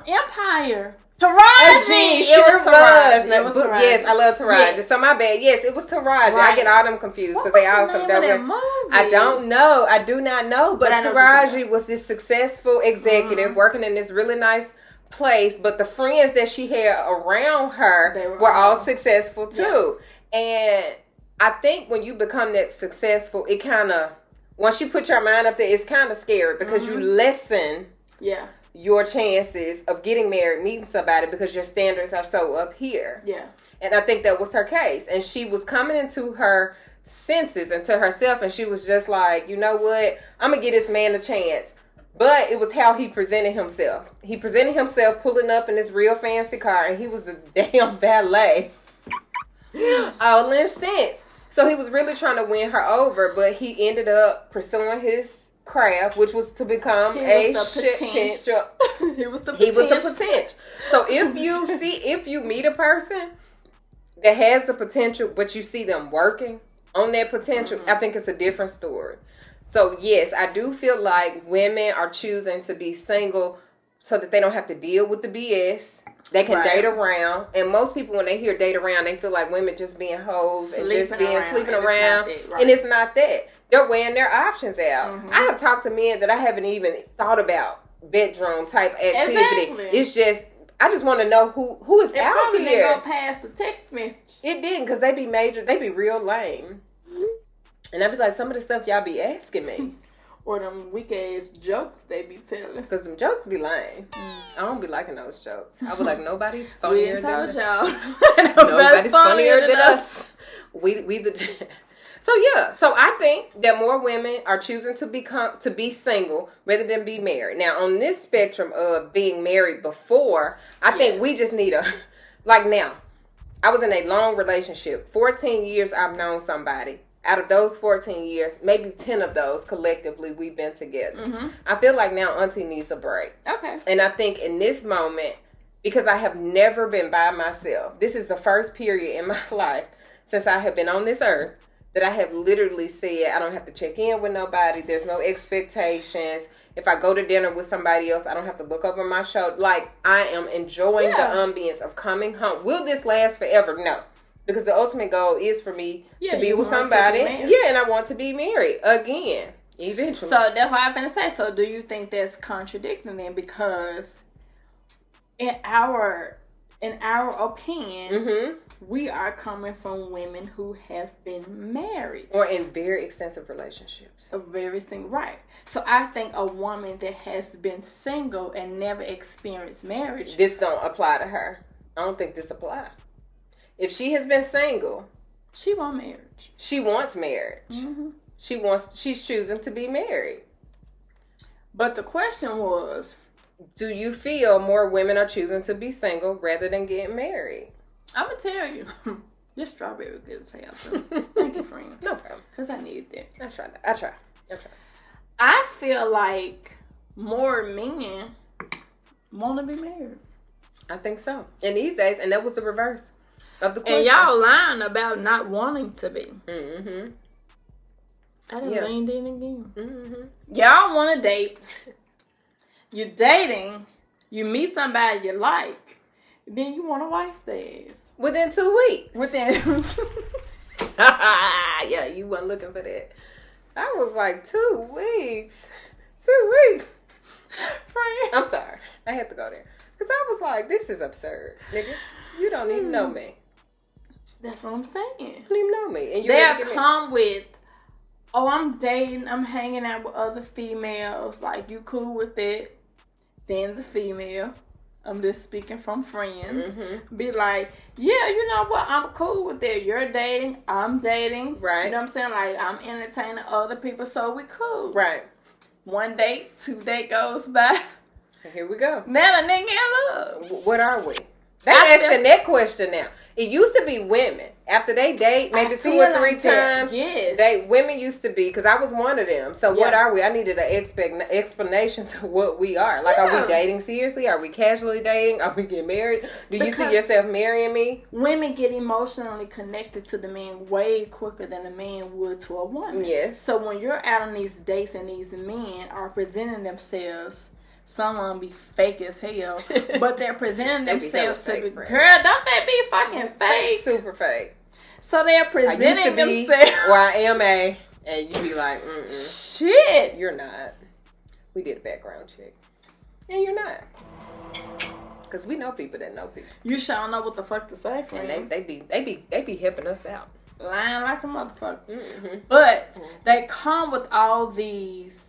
Empire. Taraji. It was Taraji. Yes, I love Taraji. Yes. So my bad. Yes, it was Taraji. Right. I get all them confused because they all some dumb. I don't know. I do not know. But Taraji was this successful executive working in this really nice place. But the friends that she had around her were all successful too. Yeah. And I think when you become that successful, it kind of, once you put your mind up there, it's kind of scary because you lessen. Yeah. Your chances of getting married, meeting somebody, because your standards are so up here. Yeah. And I think that was her case. And she was coming into her senses and to herself, and she was just like, you know what? I'm going to give this man a chance. But it was how he presented himself. He presented himself pulling up in this real fancy car, and he was the damn valet. All in sense. So he was really trying to win her over, but he ended up pursuing his craft, which was to become potential. He was the potential. So if you meet a person that has the potential, but you see them working on that potential, I think it's a different story. So yes, I do feel like women are choosing to be single so that they don't have to deal with the BS. They can date around. And most people, when they hear date around, they feel like women just being hoes and just being sleeping around. And it's not that. They're weighing their options out. I have talked to men that I haven't even thought about bedroom type activity. Exactly. It's just, I just want to know who is out here. It probably didn't go past the text message. It didn't, because they be real lame. And I be like, some of the stuff y'all be asking me. Or them weak ass jokes they be telling. Because them jokes be lame. I don't be liking those jokes. I be like, nobody's funnier than y'all. Nobody's funnier than us. So I think that more women are choosing to be single rather than be married. Now, on this spectrum of being married before, I think we just need now, I was in a long relationship. 14 years I've known somebody. Out of those 14 years, maybe 10 of those collectively we've been together. I feel like now Auntie needs a break. Okay. And I think in this moment, because I have never been by myself, this is the first period in my life since I have been on this earth that I have literally said I don't have to check in with nobody. There's no expectations. If I go to dinner with somebody else, I don't have to look over my shoulder. Like, I am enjoying the ambience of coming home. Will this last forever? No. Because the ultimate goal is for me to be with somebody. And I want to be married again, eventually. So that's what I'm going to say. So do you think that's contradicting then? Because in our opinion, we are coming from women who have been married. Or in very extensive relationships. Right. So I think a woman that has been single and never experienced marriage. This don't apply to her. I don't think this applies. If she has been single, she wants marriage. She wants marriage. She's choosing to be married. But the question was, do you feel more women are choosing to be single rather than getting married? I'm going to tell you. This strawberry good as hell too. Thank you, friend. No problem. Because I need that. I try. I feel like more men want to be married. I think so. In these days, and that was the reverse of the question. And y'all lying about not wanting to be. Mm-hmm. I done leaned in again. Mm-hmm. Y'all want to date. You're dating. You meet somebody you like. Then you want a wife theirs. Within 2 weeks. Yeah, you weren't looking for that. I was like, 2 weeks. 2 weeks. I'm sorry. I had to go there. Because I was like, this is absurd, nigga. You don't even know me. That's what I'm saying. You don't even know me. And you they'll come with, oh, I'm dating, I'm hanging out with other females. Like, you cool with that? Then the female, I'm just speaking from friends, be like, yeah, you know what? I'm cool with that. You're dating, I'm dating. Right. You know what I'm saying? Like, I'm entertaining other people, so we cool. Right. 1 date, 2 date goes by. And here we go. Now the nigga in love. What are we? They're asking that question now. It used to be women. After they date, maybe 2 or 3 times. Yes. Women used to be, because I was one of them. So what are we? I needed an explanation to what we are. Like, are we dating seriously? Are we casually dating? Are we getting married? Do you see yourself marrying me? Women get emotionally connected to the man way quicker than a man would to a woman. Yes. So when you're out on these dates and these men are presenting themselves, someone be fake as hell, but they're presenting themselves to be, girl, don't they be fucking fake? Super fake. So they're presenting themselves. Or I am and you be like, shit. You're not. We did a background check. And you're not. Because we know people that know people. You sure don't know what the fuck to say, friend. And they be helping us out. Lying like a motherfucker. But they come with all these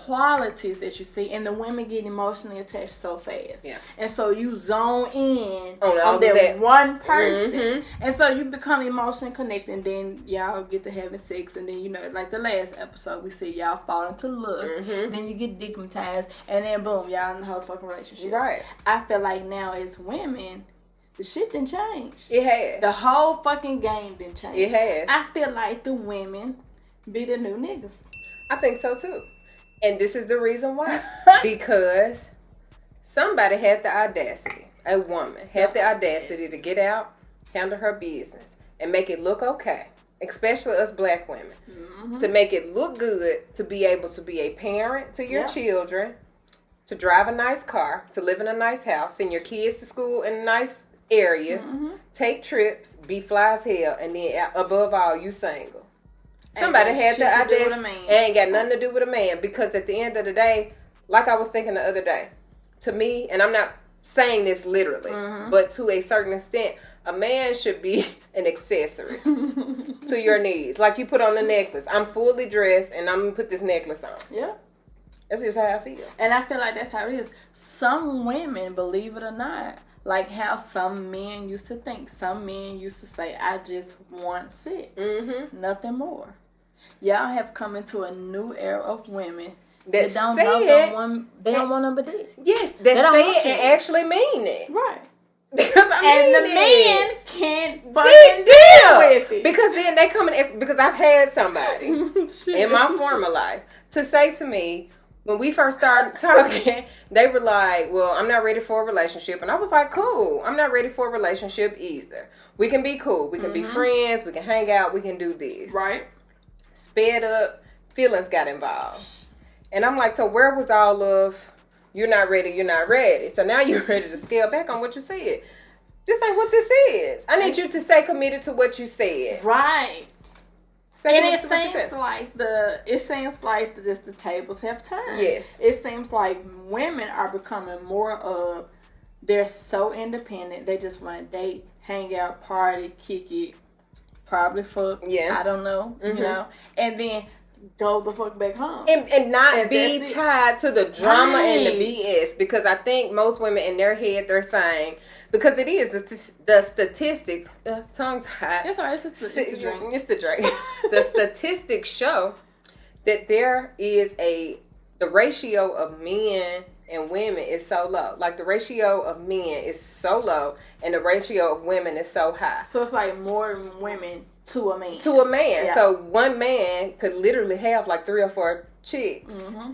qualities that you see, and the women get emotionally attached so fast. Yeah. And so you zone in on that one person. And so you become emotionally connected, and then y'all get to having sex, and then, you know, like the last episode, we see y'all fall into lust. Then you get digmatized, and then boom, y'all in the whole fucking relationship. Right. I feel like now as women, the shit done changed. It has. The whole fucking game done changed. It has. I feel like the women be the new niggas. I think so too. And this is the reason why. Because somebody had the audacity, a woman had the audacity to get out, handle her business, and make it look okay. Especially us black women. To make it look good, to be able to be a parent to your children, to drive a nice car, to live in a nice house, send your kids to school in a nice area, take trips, be fly as hell, and then above all, you single. Somebody had the audacity. Ain't got nothing to do with a man, because at the end of the day, like I was thinking the other day, to me, and I'm not saying this literally, but to a certain extent, a man should be an accessory to your needs. Like you put on a necklace. I'm fully dressed and I'm going to put this necklace on. Yeah. That's just how I feel. And I feel like that's how it is. Some women, believe it or not, like how some men used to think. Some men used to say, I just want sex. Nothing more. Y'all have come into a new era of women that don't know they don't want no dick. Yes, that say it and actually mean it. Right. Because the men can't fucking deal with it. Because then they come in, because I've had somebody in my former life to say to me, when we first started talking, they were like, well, I'm not ready for a relationship. And I was like, cool. I'm not ready for a relationship either. We can be cool. We can be friends. We can hang out. We can do this. Right. Sped up. Feelings got involved. And I'm like, so where was all of, you're not ready, you're not ready. So now you're ready to scale back on what you said. This ain't what this is. I need you to stay committed to what you said. Right. And it seems like the tables have turned. Yes. It seems like women are becoming more of, they're so independent. They just want to date, hang out, party, kick it, probably fuck. Yeah. I don't know. You know? And then go the fuck back home. And not be tied to the drama and the BS. Because I think most women in their head, they're saying, because it is the statistics, the tongue tied. It's alright. It's the drink. It's the drink. The statistics show that there is the ratio of men and women is so low. Like the ratio of men is so low, and the ratio of women is so high. So it's like more women to a man. To a man. Yeah. So one man could literally have like 3 or 4 chicks. Mm-hmm.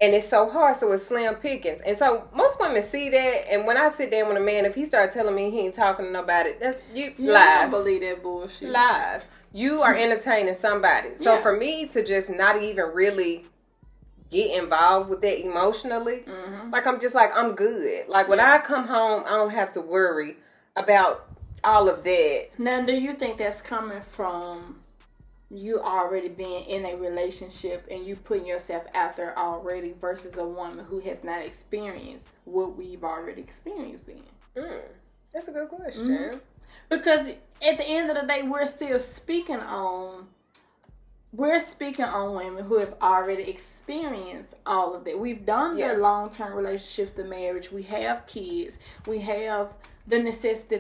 And it's so hard, so it's slim pickings. And so most women see that, and when I sit down with a man, if he starts telling me he ain't talking to nobody, that's lies. I don't believe that bullshit. Lies. You are entertaining somebody. So for me to just not even really get involved with that emotionally, like I'm just like, I'm good. Like when I come home, I don't have to worry about all of that. Now, do you think that's coming from you already being in a relationship and you putting yourself out there already versus a woman who has not experienced what we've already experienced then? That's a good question. Because at the end of the day, we're still speaking on women who have already experienced all of that. We've done the long-term relationships, the marriage. We have kids. We have the necessity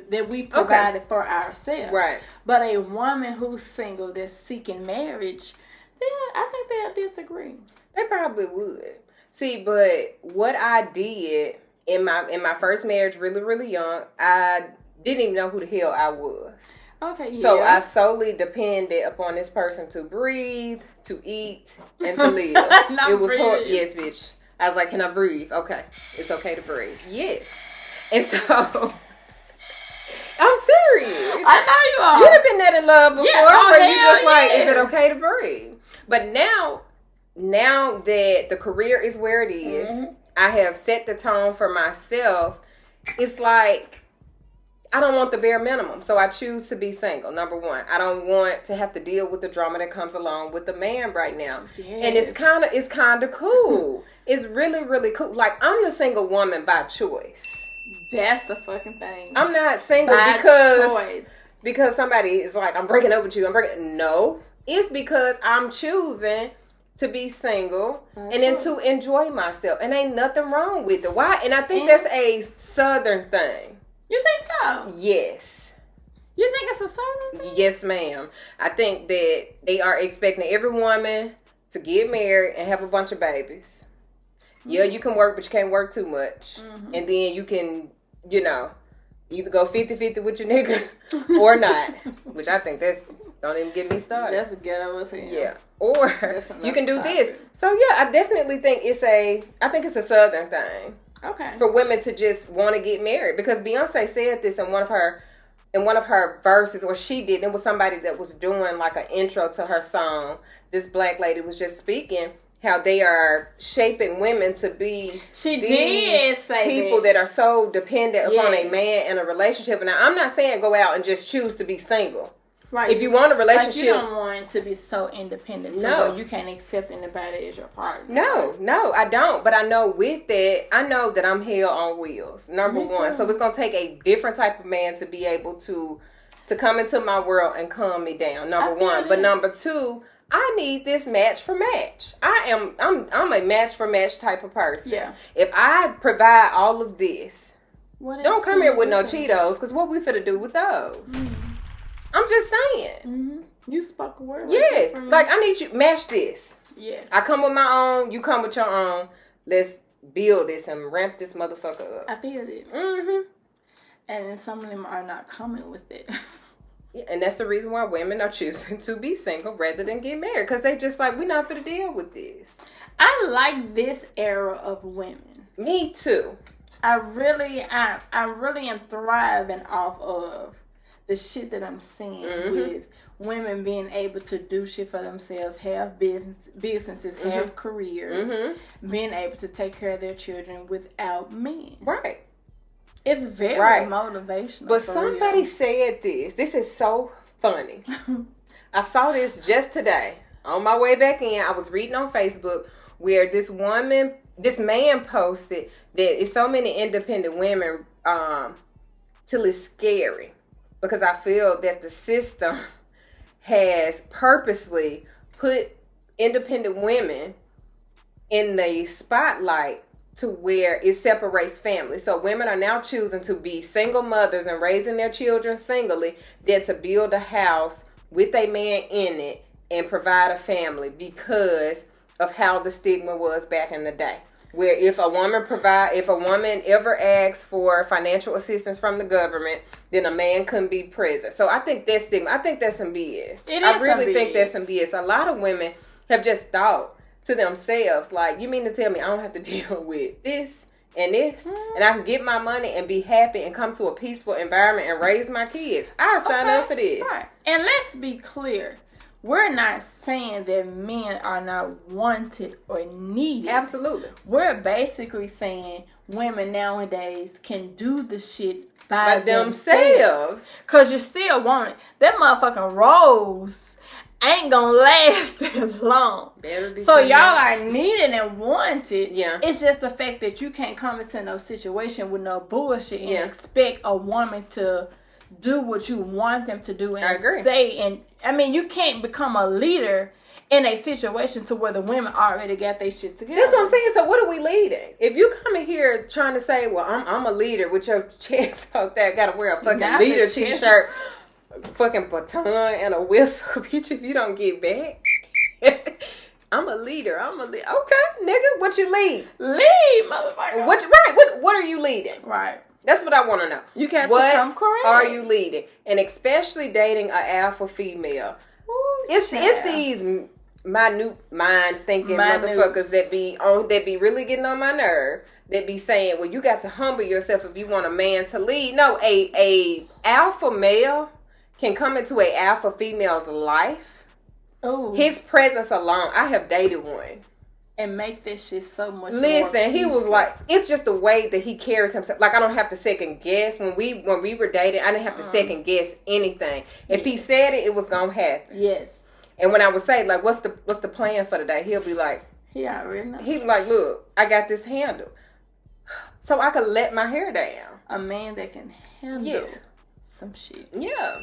that we provided for ourselves. Right. But a woman who's single that's seeking marriage, I think they'll disagree. They probably would. See, but what I did in my first marriage, really, really young, I didn't even know who the hell I was. Okay, yeah. So I solely depended upon this person to breathe, to eat, and to live. It was hard. Yes, bitch. I was like, can I breathe? Okay. It's okay to breathe. Yes. And so, I'm serious. I know you are. You'd have been that in love before, where you just like, is it okay to breathe? But now that the career is where it is, I have set the tone for myself. It's like, I don't want the bare minimum, so I choose to be single. Number one, I don't want to have to deal with the drama that comes along with the man right now. Yes. And it's kind of cool. It's really, really cool. Like, I'm the single woman by choice. That's the fucking thing. I'm not single because somebody is like, I'm breaking up with you. No, it's because I'm choosing to be single and then to enjoy myself. And ain't nothing wrong with it. Why? And I think that's a Southern thing. You think so? Yes. You think it's a Southern thing? Yes, ma'am. I think that they are expecting every woman to get married and have a bunch of babies. Yeah, you can work, but you can't work too much. And then you can, either go 50-50 with your nigga or not. Which I think don't even get me started. That's a ghetto as hell. Yeah. Or you can do this. So yeah, I definitely think it's a Southern thing. Okay. For women to just want to get married. Because Beyonce said this in one of her verses, or she did. It was somebody that was doing like an intro to her song. This black lady was just speaking how they are shaping women to be people that are so dependent upon a man in a relationship. Now, I'm not saying go out and just choose to be single. Right. If you want a relationship, like you don't want to be so independent. No, you can't accept anybody as your partner. No, I don't. But I know with that, I know that I'm hell on wheels. Number one, so it's gonna take a different type of man to be able to come into my world and calm me down. Number one, but number two, I need this match for match. I'm a match for match type of person. Yeah. If I provide all of this, don't come here with no Cheetos, because what we finna do with those? I'm just saying. You spoke a word. Yes. Like, I need you, match this. Yes. I come with my own, you come with your own. Let's build this and ramp this motherfucker up. I feel it. And then some of them are not coming with it. Yeah, and that's the reason why women are choosing to be single rather than get married. Because they just like, we're not going to deal with this. I like this era of women. Me too. I really am thriving off of the shit that I'm seeing with women being able to do shit for themselves, have businesses, have careers, being able to take care of their children without men. Right. It's very motivational. But somebody said this. This is so funny. I saw this just today. On my way back in, I was reading on Facebook where this man posted that it's so many independent women till it's scary. Because I feel that the system has purposely put independent women in the spotlight to where it separates families. So women are now choosing to be single mothers and raising their children singly than to build a house with a man in it and provide a family because of how the stigma was back in the day. where if a woman ever asks for financial assistance from the government, then a man couldn't be present. So I think that's stigma. I think that's some BS. I really think that's some BS. A lot of women have just thought to themselves, like, you mean to tell me I don't have to deal with this and this, and I can get my money and be happy and come to a peaceful environment and raise my kids? I'll sign up for this. Right. And let's be clear. We're not saying that men are not wanted or needed. Absolutely. We're basically saying women nowadays can do the shit by themselves. Because you still want it. That motherfucking rose ain't gonna last that long. So y'all are needed and wanted. Yeah. It's just the fact that you can't come into no situation with no bullshit and expect a woman to do what you want them to do and I agree. say. And I mean, you can't become a leader in a situation to where the women already got their shit together. That's what I'm saying. So what are we leading? If you come in here trying to say, well, I'm a leader with your chest out there, gotta wear a fucking leader t-shirt, fucking baton and a whistle, bitch, if you don't get back. I'm a leader. Okay, nigga, what you lead? Lead, motherfucker. What are you leading? Right. That's what I want to know. You can't what become correct. Are you leading? And especially dating an alpha female. Ooh, it's these minute mind thinking motherfuckers that be really getting on my nerve. That be saying, well, you got to humble yourself if you want a man to lead. No, a alpha male can come into a alpha female's life. Oh, his presence alone. I have dated one. And make this shit so much more Listen, he peaceful. was like, it's just the way that he carries himself. Like, I don't have to second guess. When we were dating, I didn't have to second guess anything. If he said it, it was gonna happen. Yes. And when I would say, like, what's the plan for the day? He'll be like, he already know. He'd be like, look, I got this handle. So I could let my hair down. A man that can handle some shit. Yeah.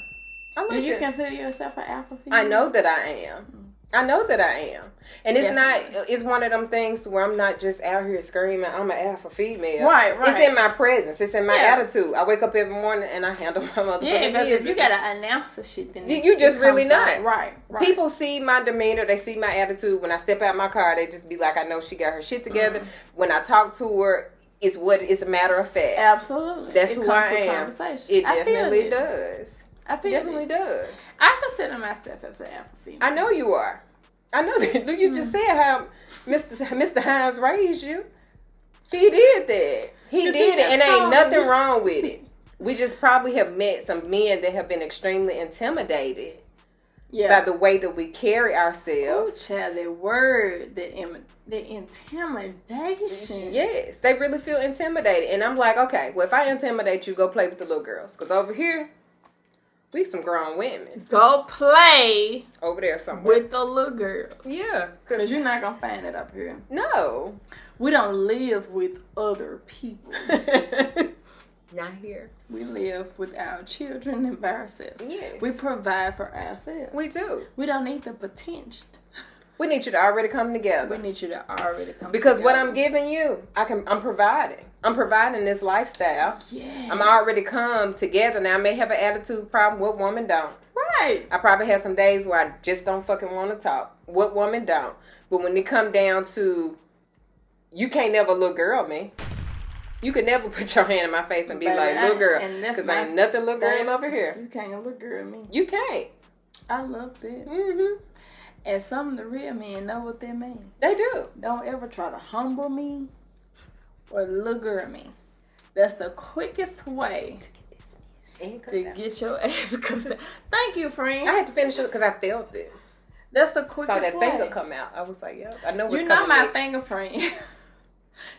I like Do you that. consider yourself an alpha female? I know that I am. And it's one of them things where I'm not just out here screaming, I'm an alpha female. Right. It's in my presence. It's in my attitude. I wake up every morning and I handle my motherfucking business. Yeah, because if you got to announce the shit, then you just really not. Right. People see my demeanor. They see my attitude. When I step out my car, they just be like, I know she got her shit together. When I talk to her, it's a matter of fact. Absolutely. That's who I am. It definitely does. I feel definitely does. I consider myself as an alpha female. I know you are. I know that. Look, you just said how Mr. Hines raised you. He did that. He did it, and ain't nothing wrong with it. We just probably have met some men that have been extremely intimidated by the way that we carry ourselves. Oh, child, that word, the intimidation. Yes, they really feel intimidated. And I'm like, okay, well, if I intimidate you, go play with the little girls. Because over here, we some grown women. Go play over there somewhere with the little girls. Yeah. Because you're not going to find it up here. No. We don't live with other people. Not here. We live with our children and by ourselves. Yes. We provide for ourselves. We do. We don't need the potential. We need you to already come together. We need you to already come because together. What I'm giving you, I'm providing. I'm providing this lifestyle. Yeah. I'm already come together. Now I may have an attitude problem. What woman don't? Right. I probably have some days where I just don't fucking want to talk. What woman don't? But when it come down to, you can't never little girl me. You could never put your hand in my face and be like, little girl. Because ain't nothing little girl over here. You can't little girl me. You can't. I love that. Mm-hmm. And some of the real men know what that means. They do. Don't ever try to humble me or little girl me. That's the quickest way to get your ass cussed out. Thank you, friend. I had to finish it because I felt it. That's the quickest way. Saw that finger come out. I was like, yep, I know what's coming. You're not my finger friend.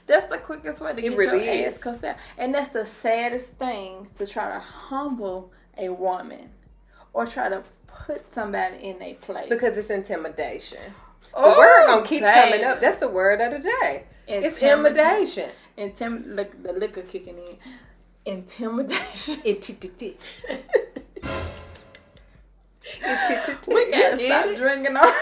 That's the quickest way to get your ass cussed out. And that's the saddest thing, to try to humble a woman or try to put somebody in a place. Because it's intimidation. The word gonna keep coming up. That's the word of the day. It's intimidation. The liquor kicking in. Intimidation. We gotta stop drinking on.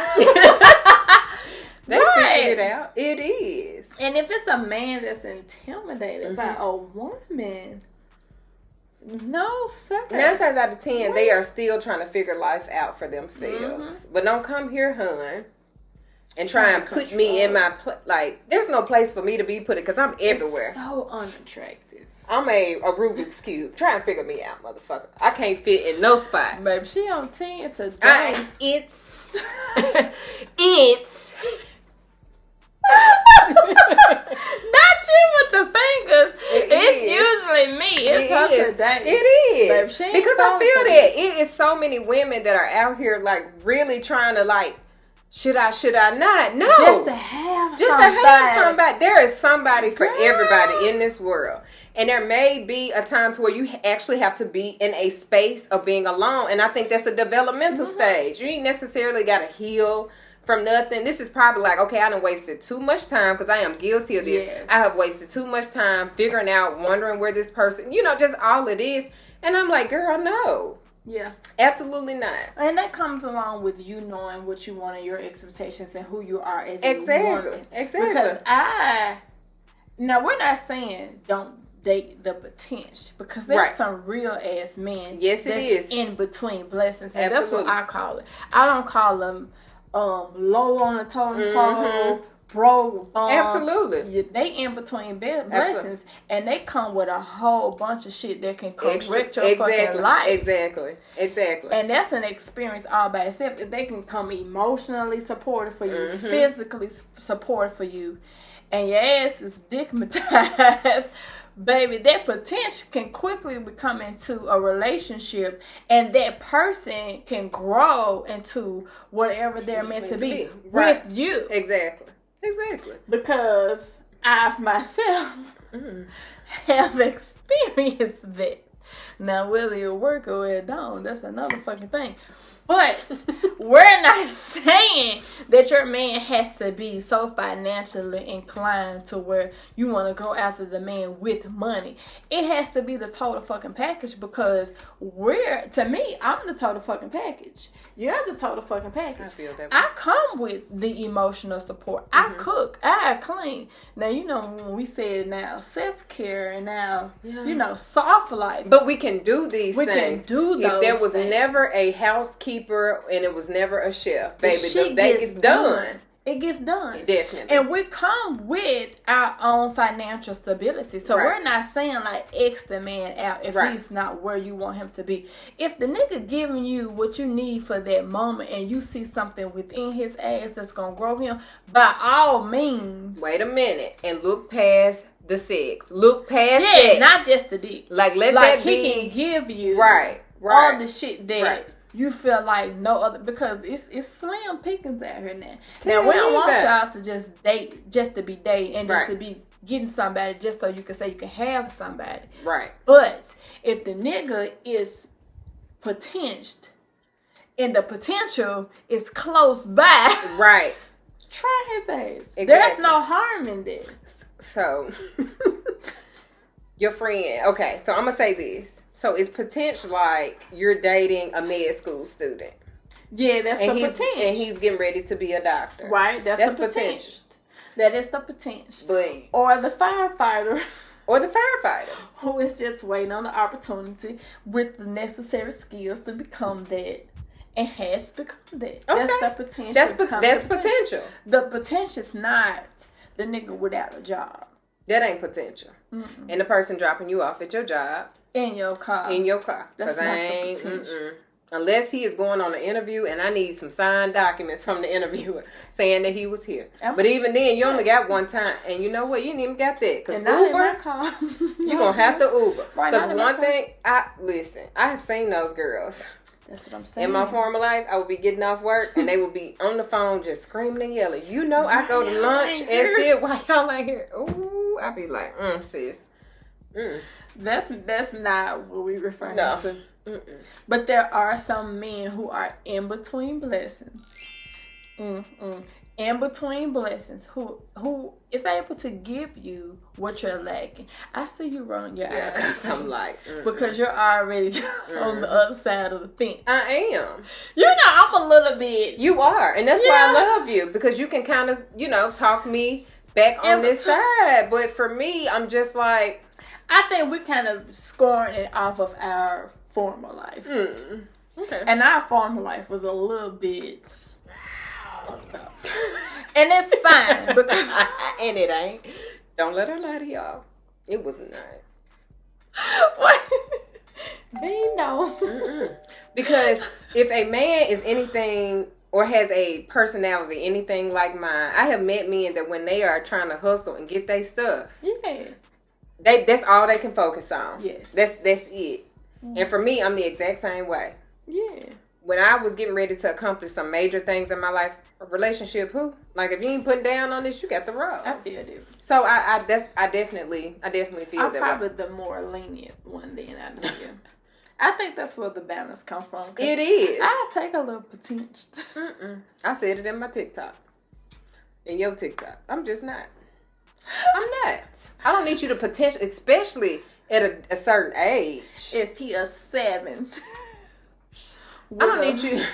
They figured it out. It is. And if it's a man that's intimidated by a woman, no, sir. 9 times out of 10, they are still trying to figure life out for themselves. But don't come here, hun, and try and put me in my like. There's no place for me to be put it because I'm everywhere. It's so unattractive. I'm a Rubik's Cube. Try and figure me out, motherfucker. I can't fit in no spots. Baby, she on 10 today. It's not you with the fingers. It's usually me. It's her today. It is. Baby, because I feel that it is so many women that are out here like really trying to like, should I not? No. Just to have somebody. There is somebody for everybody in this world. And there may be a time to where you actually have to be in a space of being alone. And I think that's a developmental stage. You ain't necessarily got to heal from nothing. This is probably like, okay, I done wasted too much time because I am guilty of this. Yes. I have wasted too much time figuring out, wondering where this person, just all it is. And I'm like, girl, no. Yeah. Absolutely not. And that comes along with you knowing what you want and your expectations and who you are as a woman. Exactly. Because now we're not saying don't date the potential, because there's some real ass men. Yes, it is. In between blessings. And that's what I call it. I don't call them low on the totem pole, bro. Absolutely. They in between blessings, and they come with a whole bunch of shit that can correct your fucking life. Exactly. And that's an experience all by itself. If they can come emotionally supportive for you, physically supportive for you, and your ass is stigmatized, baby, that potential can quickly become into a relationship, and that person can grow into whatever they're meant to be with you. Exactly. Because I myself have experienced that. Now, whether it work or it don't, that's another fucking thing. But we're not saying that your man has to be so financially inclined to where you want to go after the man with money. It has to be the total fucking package, because to me, I'm the total fucking package. You're the total fucking package. I feel that way. I come with the emotional support. I cook. I clean. Now, when we said now self-care and now, soft life. But we can do these things. We can do those If there was things. never a housekeeper and it was never a chef, baby, that gets done. It gets done. Definitely. And we come with our own financial stability. So we're not saying like X the man out if he's not where you want him to be. If the nigga giving you what you need for that moment and you see something within his ass that's going to grow him, by all means. Wait a minute and look past the sex. Look past that. Yeah, not just the dick. Like that be. He can give you all the shit that you feel like no other, because it's slim pickings out here now. Now, we don't want y'all to just date just to be dating and just to be getting somebody just so you can say you can have somebody. Right. But if the nigga is potential and the potential is close by, try his ass. Exactly. There's no harm in this. So, your friend, okay, so I'm going to say this. So it's potential like you're dating a med school student. Yeah, that's the potential. And he's getting ready to be a doctor. Right, that's the potential. That is the potential. But, or the firefighter. Who is just waiting on the opportunity with the necessary skills to become that. And has become that. Okay. That's the potential. That's potential. The potential is not the nigga without a job. That ain't potential. Mm-mm. And the person dropping you off at your job. In your car. That's not the potential. Unless he is going on an interview and I need some signed documents from the interviewer saying that he was here. But even then, you only got one time. And you know what? You didn't even got that. Because Uber, you're going to have to Uber. Because one thing, I have seen those girls. That's what I'm saying. In my former life, I would be getting off work and they would be on the phone just screaming and yelling. I go to lunch at this while y'all ain't here. Ooh, I be like, sis. That's not what we referring to. Mm-mm. But there are some men who are in between blessings. In between blessings, who is able to give you what you're lacking. I see you rolling your eyes. Because I'm like, because you're already on the other side of the fence. I am. I'm a little bit. You are, and that's why I love you, because you can kind of, talk me back on this side. But for me, I'm just like, I think we're kind of scoring it off of our former life. Okay. And our former life was a little bit And it's fine because and it ain't. Don't let her lie to y'all. It was not. What? Bean don't. Because if a man is anything or has a personality anything like mine, I have met men that when they are trying to hustle and get their stuff, that's all they can focus on. Yes. That's it. And for me, I'm the exact same way. Yeah. When I was getting ready to accomplish some major things in my life, a relationship, if you ain't putting down on this, you got the road. I feel it. So I definitely feel I'm that probably way. the more lenient one then out of you. I think that's where the balance comes from. It is. I take a little potential. I said it in my TikTok. In your TikTok. I'm just not. I'm not. I don't need you to potential, especially at a certain age. If he a 7. I don't need you.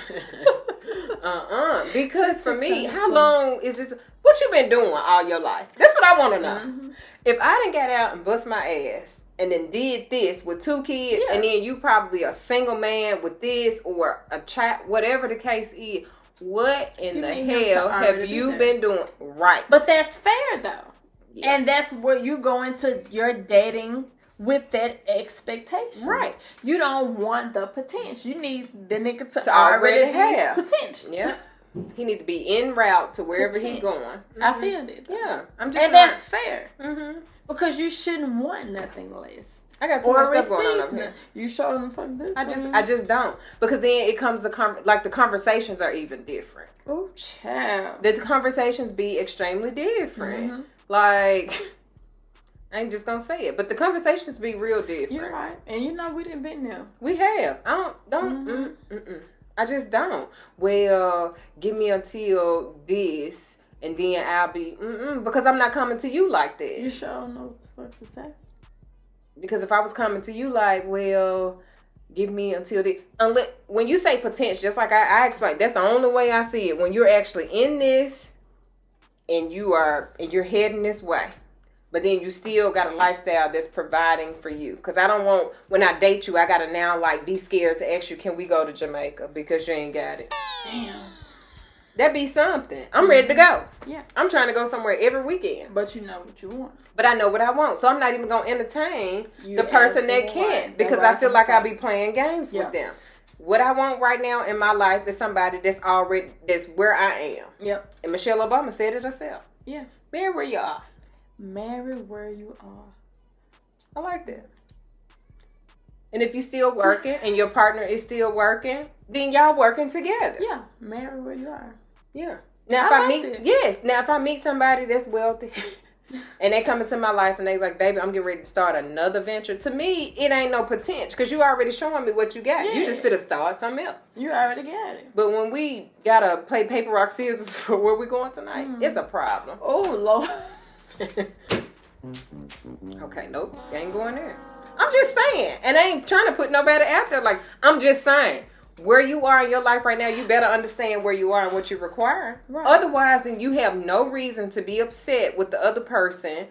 Because for me, how long is this? What you been doing all your life? That's what I want to know. If I done got out and bust my ass and then did this with 2 kids, and then you probably a single man with this or a child, whatever the case is, what in the hell have you been doing right? But that's fair though. Yeah. And that's where you go into your dating with that expectation. Right. You don't want the potential. You need the nigga to already have potential. Yeah. He need to be en route to wherever he's going. I feel it. Yeah. That's fair. Because you shouldn't want nothing less. I got too much stuff going on up here. You show them fucking this. I just don't. Because then it comes to the conversations are even different. Oh, child. The conversations be extremely different. Like, I ain't just gonna say it, but the conversations be real different. You're right. And we done been there. We have. I don't. I just don't. Well, give me until this, and then I'll be because I'm not coming to you like that. You sure don't know what to say? Because if I was coming to you like, well, give me until the when you say potential, just like I explained, that's the only way I see it. When you're actually in this, and you're heading this way. But then you still got a lifestyle that's providing for you. Because I don't want, when I date you, I got to now be scared to ask you, can we go to Jamaica? Because you ain't got it. Damn. That be something. I'm ready to go. Yeah. I'm trying to go somewhere every weekend. But you know what you want. But I know what I want. So I'm not even going to entertain the person that can't. Because I feel like I'll be playing games with them. What I want right now in my life is somebody that's where I am. Yep. And Michelle Obama said it herself. Yeah. Marry where you are. Marry where you are. I like that. And if you're still working and your partner is still working, then y'all working together. Yeah. Marry where you are. Yeah. Now if I meet somebody that's wealthy and they come into my life and they like, baby, I'm getting ready to start another venture. To me, it ain't no potential because you already showing me what you got. Yeah. You just fit to start something else. You already got it. But when we gotta play paper, rock, scissors for where we going tonight, it's a problem. Oh, Lord. Okay, nope, you ain't going there. I'm just saying, and I ain't trying to put nobody out there. Like, I'm just saying, where you are in your life right now, you better understand where you are and what you require. Right. Otherwise, then you have no reason to be upset with the other person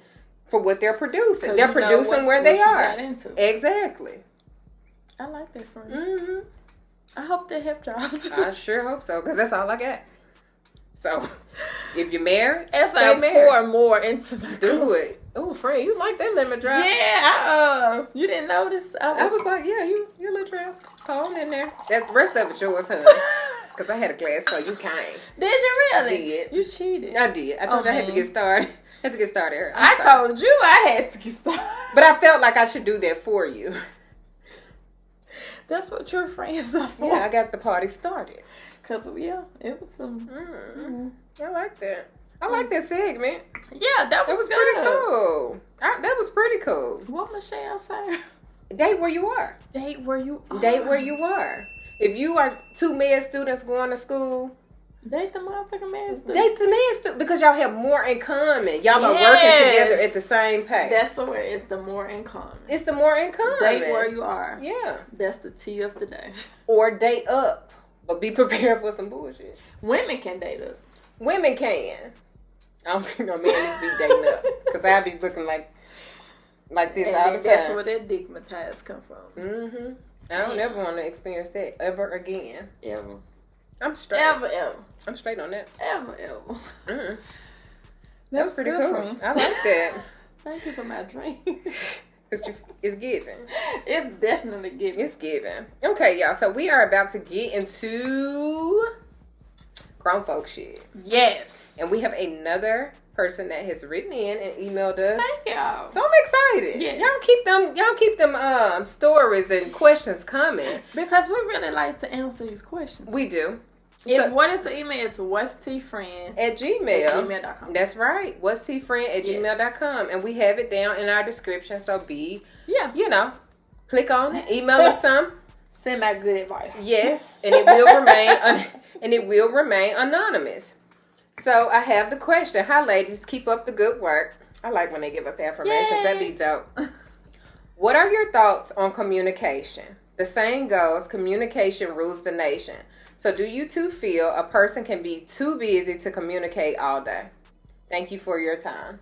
for what they're producing. They're producing where they are. Exactly. I like that for you. I hope that helped y'all too. I sure hope so, because that's all I got. So, if you're married, stay married. Pour more into my Do it. Oh, friend, you like that lemon drop? Yeah, you didn't notice. I was like, yeah, you little drop. Hold in there. That the rest of it's yours, honey. Because I had a glass for you. Came. Did you really? I did. You cheated. I did. I told you I had to get started. Here. I told you I had to get started. But I felt like I should do that for you. That's what your friends are for. Yeah, I got the party started. Because, it was some... I like that. I like that segment. Yeah, that was pretty cool. That was pretty cool. What Michelle said? Date where you are. Date where you are. Date where you are. If you are 2 med students going to school... Date the motherfucking med student. Date the med student. Because y'all have more in common. Y'all are working together at the same pace. That's the word. It's the more in common. It's the more in common. Date where you are. Yeah. That's the tea of the day. Or date up. But be prepared for some bullshit. Women can date up. Women can. I don't think no man needs to be dating up. Because I be looking like this and all the time. That's where that digmatized come from. I don't ever want to experience that ever again. Ever. I'm straight. Ever. I'm straight on that. Ever. Mm-hmm. That was pretty cool. I like that. Thank you for my drink. It's giving. It's definitely giving. It's giving. Okay, y'all. So we are about to get into grown folk shit. Yes. And we have another person that has written in and emailed us. Thank y'all. So I'm excited. Yes. Y'all keep them stories and questions coming. Because we really like to answer these questions. We do. What is the email? It's whatstfriend at gmail.com. That's right. Whatstfriend at gmail.com. And we have it down in our description. So click on it, email us some. Send my good advice. Yes, and it will remain anonymous. So I have the question. Hi ladies, keep up the good work. I like when they give us the affirmations. Yay. That'd be dope. What are your thoughts on communication? The saying goes, communication rules the nation. So do you two feel a person can be too busy to communicate all day? Thank you for your time.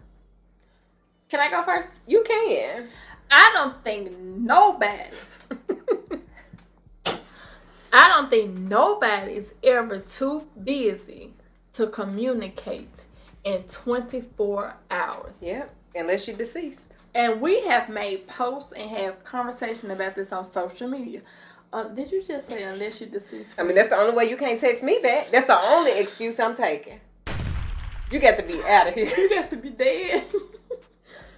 Can I go first? You can. I don't think nobody is ever too busy to communicate in 24 hours. Yeah, unless you're deceased. And we have made posts and have conversation about this on social media. Did you just say unless you're deceased? I mean, that's the only way you can't text me back. That's the only excuse I'm taking. You got to be out of here. You got to be dead.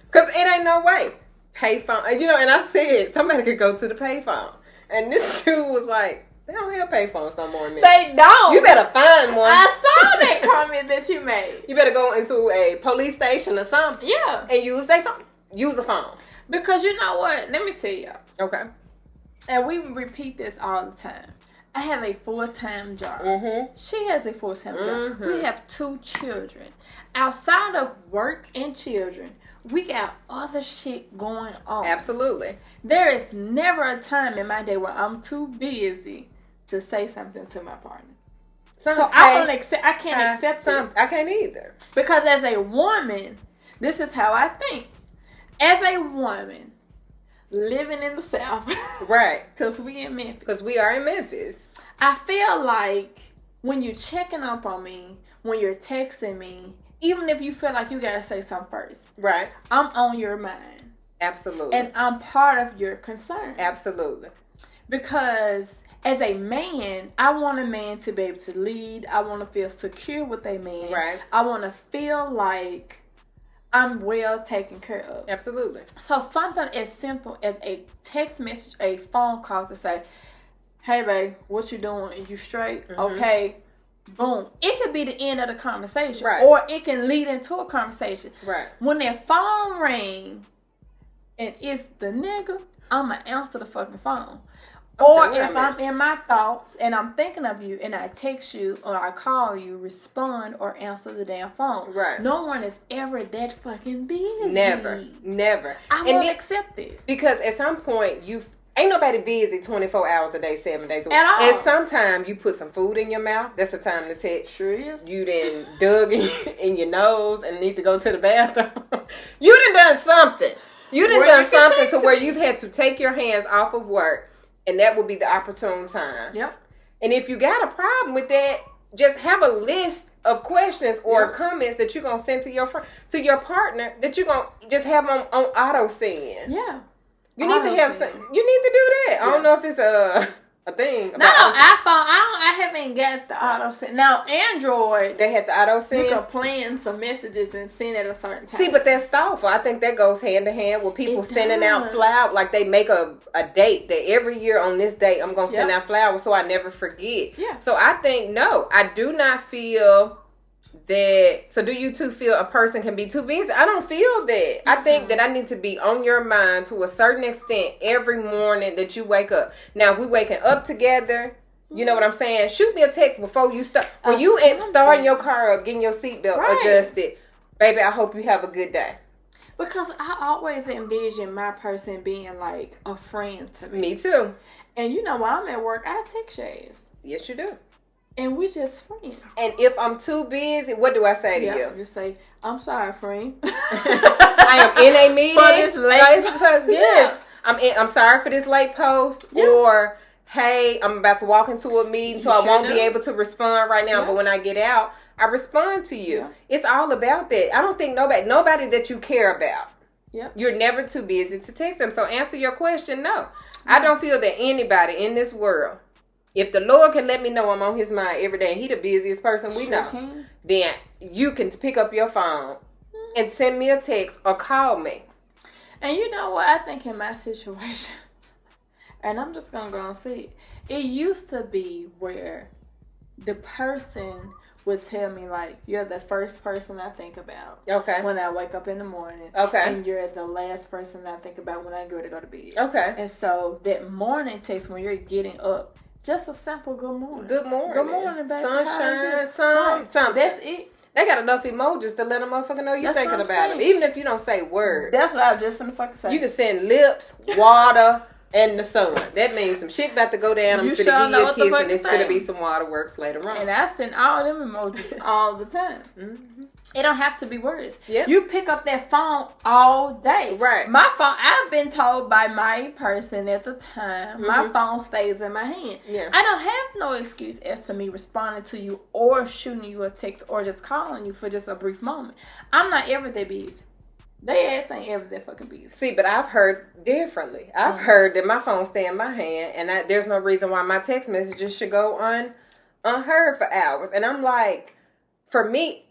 Because it ain't no way. Payphone. And I said somebody could go to the payphone. And this dude was like, they don't have payphones no more. They don't. You better find one. I saw that comment that you made. You better go into a police station or something. Yeah. And use their phone. Use a phone. Because you know what? Let me tell y'all. Okay. And we repeat this all the time. I have a full-time job. Mm-hmm. She has a full-time job. We have 2 children. Outside of work and children, we got other shit going on. Absolutely. There is never a time in my day where I'm too busy to say something to my partner. I can't accept it. I can't either. Because as a woman, this is how I think. As a woman, living in the South. Right. Because we in Memphis. Because we are in Memphis. I feel like when you're checking up on me, when you're texting me, even if you feel like you got to say something first. Right. I'm on your mind. Absolutely. And I'm part of your concern. Absolutely. Because as a man, I want a man to be able to lead. I want to feel secure with a man. Right. I want to feel like I'm well taken care of. Absolutely. So something as simple as a text message, a phone call to say, hey, babe, what you doing? Are you straight? Mm-hmm. Okay. Boom. It could be the end of the conversation. Right. Or it can lead into a conversation. Right. When that phone rings and it's the nigga, I'm going to answer the fucking phone. Or if I'm in my thoughts and I'm thinking of you and I text you or I call you, respond or answer the damn phone. Right. No one is ever that fucking busy. Never. I won't accept it. Because at some point, ain't nobody busy 24 hours a day, 7 days a week. At all. And sometimes you put some food in your mouth. That's the time to text. Sure is. You done dug in your nose and need to go to the bathroom. You done something. You done something to where you've had to take your hands off of work. And that will be the opportune time. Yep. And if you got a problem with that, just have a list of questions or comments that you're gonna send to your partner that you're gonna just have on auto send. Yeah. You need to have some. You need to do that. Yeah. I don't know if it's a thing. No, iPhone. I haven't got the auto send. Now Android, they had the auto send. You can plan some messages and send at a certain time. See, but that's thoughtful. I think that goes hand to hand with people sending out flowers. Like they make a date that every year on this date I'm gonna send out flowers so I never forget. Yeah. So I think no, I do not feel that. So do you two feel a person can be too busy? I don't feel that. Mm-hmm. I think that I need to be on your mind to a certain extent every morning that you wake up. Now, if we waking up together, you know what I'm saying? Shoot me a text before you start. When you starting your car up, getting your seatbelt adjusted, baby, I hope you have a good day. Because I always envision my person being like a friend to me. Me too. And you know, while I'm at work, I text your ass. Yes, you do. And we just friends. And if I'm too busy, what do I say to you? Just say, I'm sorry, friend. I am in a meeting. For this late Yes. I'm sorry for this late post. Yeah. Or, hey, I'm about to walk into a meeting, so I won't be able to respond right now. Yeah. But when I get out, I respond to you. Yeah. It's all about that. I don't think nobody that you care about. Yep. You're never too busy to text them. So answer your question, no. I don't feel that anybody in this world, if the Lord can let me know I'm on his mind every day and he the busiest person we know, then you can pick up your phone and send me a text or call me. And you know what? I think in my situation, and I'm just going to go and see it used to be where the person would tell me, like, you're the first person I think about. Okay. When I wake up in the morning. Okay. And you're the last person I think about when I go to bed. Okay. And so that morning text when you're getting up, just a simple good morning. Good morning. Good morning, baby. Sunshine, something. That's it. They got enough emojis to let a motherfucker know you're thinking about them. Even if you don't say words. That's what I was just finna fucking say. You can send lips, water, and the sun. That means some shit about to go down. I'm finna give you a kiss, and it's gonna be some waterworks later on. And I send all them emojis all the time. Mm-hmm. It don't have to be words. Yep. You pick up that phone all day. Right. My phone, I've been told by my person at the time, my phone stays in my hand. Yeah. I don't have no excuse as to me responding to you or shooting you a text or just calling you for just a brief moment. I'm not ever that busy. They ass ain't ever that fucking busy. See, but I've heard differently. I've heard that my phone stay in my hand and there's no reason why my text messages should go unheard for hours. And I'm like, for me,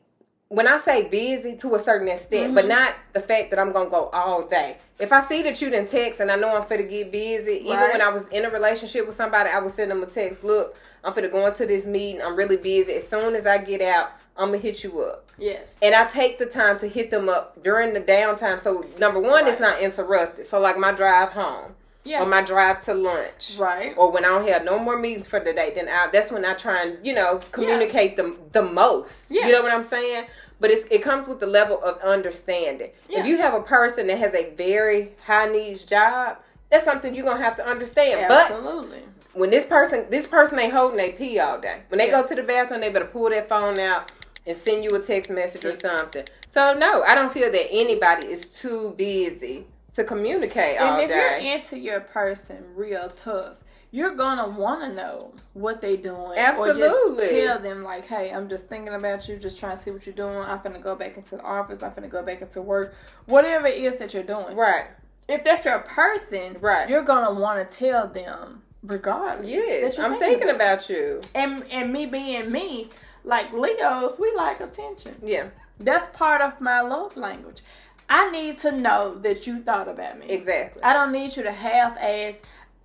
when I say busy to a certain extent, but not the fact that I'm going to go all day. If I see that you didn't text and I know I'm finna get busy, even when I was in a relationship with somebody, I would send them a text, look, I'm finna go into this meeting. I'm really busy. As soon as I get out, I'm going to hit you up. Yes. And I take the time to hit them up during the downtime. So, number one, it's not interrupted. So, like my drive home. Yeah. Or my drive to lunch. Right. Or when I don't have no more meetings for the day, then that's when I try and, communicate the most. Yeah. You know what I'm saying? But it comes with the level of understanding. Yeah. If you have a person that has a very high needs job, that's something you're going to have to understand. Absolutely. But when this person ain't holding their pee all day. When they go to the bathroom, they better pull their phone out and send you a text message or something. So, no, I don't feel that anybody is too busy to communicate all day. And if you're into your person real tough, you're going to want to know what they doing. Absolutely. Or just tell them, like, hey, I'm just thinking about you, just trying to see what you're doing. I'm finna go back into the office. I'm finna go back into work. Whatever it is that you're doing. Right. If that's your person, you're going to want to tell them regardless. Yes, I'm thinking about you. And me being me, like Leos, we like attention. Yeah. That's part of my love language. I need to know that you thought about me. Exactly. I don't need you to half-ass.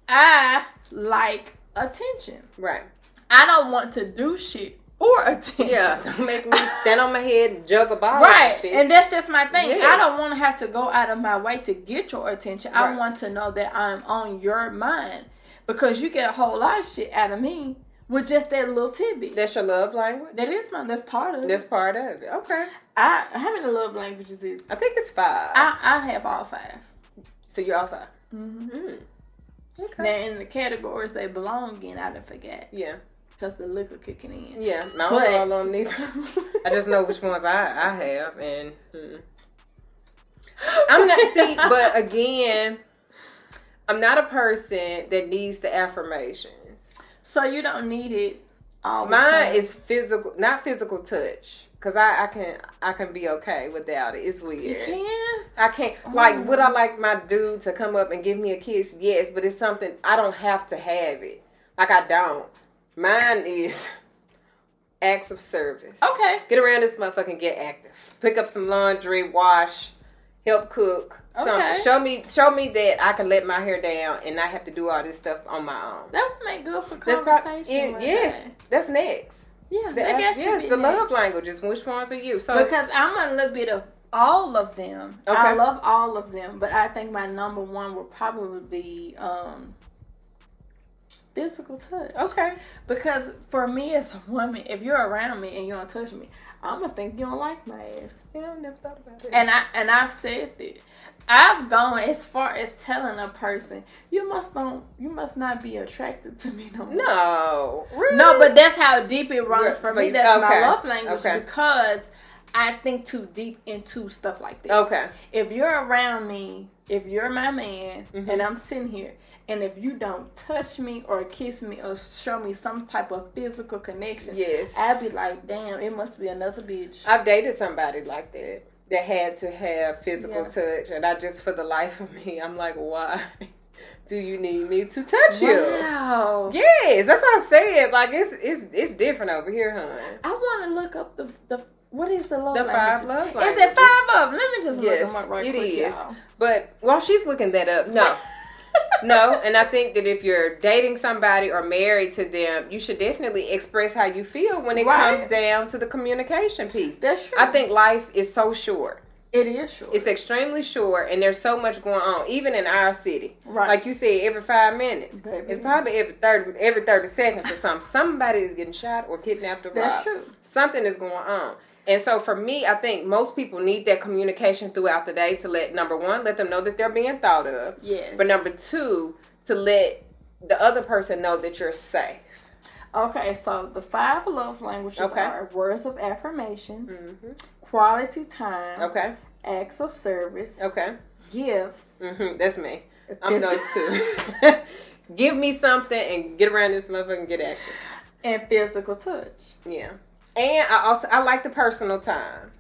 I like attention. Right. I don't want to do shit for attention. Yeah. Don't make me stand on my head and jug a ball. Right. And that's just my thing. Yes. I don't want to have to go out of my way to get your attention. Right. I want to know that I'm on your mind. Because you get a whole lot of shit out of me with just that little tidbit. That's your love language? That's part of it. That's part of it. Okay. How many love languages is it? I think it's 5. I have all 5. So you're all 5? Mm-hmm. Okay. Now, in the categories they belong in, I done forget. Yeah. Because the liquor kicking in. Yeah. I don't know all of them neither. I just know which ones I have. And I'm not, but again, I'm not a person that needs the affirmations. So you don't need it all the time? Mine is physical, not physical touch. Because I can be okay without it. It's weird. You can? I can't. Like, would I like my dude to come up and give me a kiss? Yes, but it's something, I don't have to have it. Like, I don't. Mine is acts of service. Okay. Get around this motherfucker and get active. Pick up some laundry, wash, help cook. Okay. Something. Show me that I can let my hair down and not have to do all this stuff on my own. That would make good for conversation. Yes, that's next. Yeah, the love languages. Which ones are you? So because I'm a little bit of all of them. Okay. I love all of them, but I think my number one would probably be physical touch. Okay. Because for me as a woman, if you're around me and you don't touch me, I'm gonna think you don't like my ass. Yeah, I've never thought about it. And I've said that. I've gone as far as telling a person, you must not be attracted to me no more. No, really? No, but that's how deep it runs for me. That's my love language because I think too deep into stuff like that. Okay. If you're around me, if you're my man, and I'm sitting here, and if you don't touch me or kiss me or show me some type of physical connection, I'd be like, damn, it must be another bitch. I've dated somebody like that had to have physical touch, and I just, for the life of me, I'm like, why do you need me to touch you? Wow. Yes, that's what I said. Like, it's different over here, hon. I want to look up the what is the love languages? 5 love languages. Is there 5 of them? Let me just look them up right quick, it is. y'all. But while she's looking that up, no. No, and I think that if you're dating somebody or married to them, you should definitely express how you feel when it comes down to the communication piece. That's true. I think life is so short. It is short. It's extremely short, and there's so much going on, even in our city. Right. Like you said, every 5 minutes. Baby. It's probably every 30 seconds or something. Somebody is getting shot or kidnapped or robbed. That's true. Something is going on. And so for me, I think most people need that communication throughout the day to number one, let them know that they're being thought of. Yes. But number two, to let the other person know that you're safe. Okay, so the 5 love languages are words of affirmation, quality time, acts of service, gifts. That's me. I'm those two. Give me something and get around this motherfucker and get active. And physical touch. Yeah. And I like the personal time.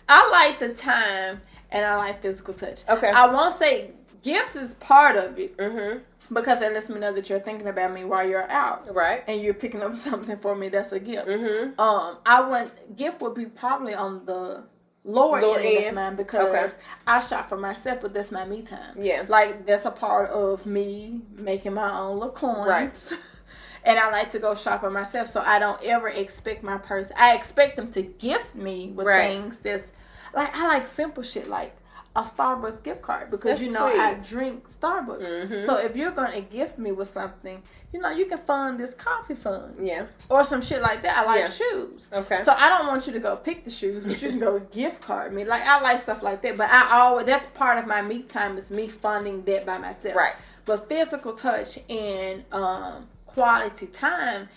I like the time and I like physical touch. Okay. I won't say gifts is part of it. Mm-hmm. Because it lets me know that you're thinking about me while you're out. Right. And you're picking up something for me that's a gift. Mm-hmm. Gift would be probably on the lower end of mine because I shop for myself, but that's my me time. Yeah. Like, that's a part of me making my own little coins. Right. And I like to go shop for myself, so I don't ever expect my person. I expect them to gift me with things that's like, I like simple shit like a Starbucks gift card because that's sweet. I drink Starbucks. Mm-hmm. So if you're gonna gift me with something, you can fund this coffee fund. Yeah. Or some shit like that. I like shoes. Okay. So I don't want you to go pick the shoes, but you can go gift card me. Like, I like stuff like that. But that's part of my me time is me funding that by myself. Right. But physical touch and quality time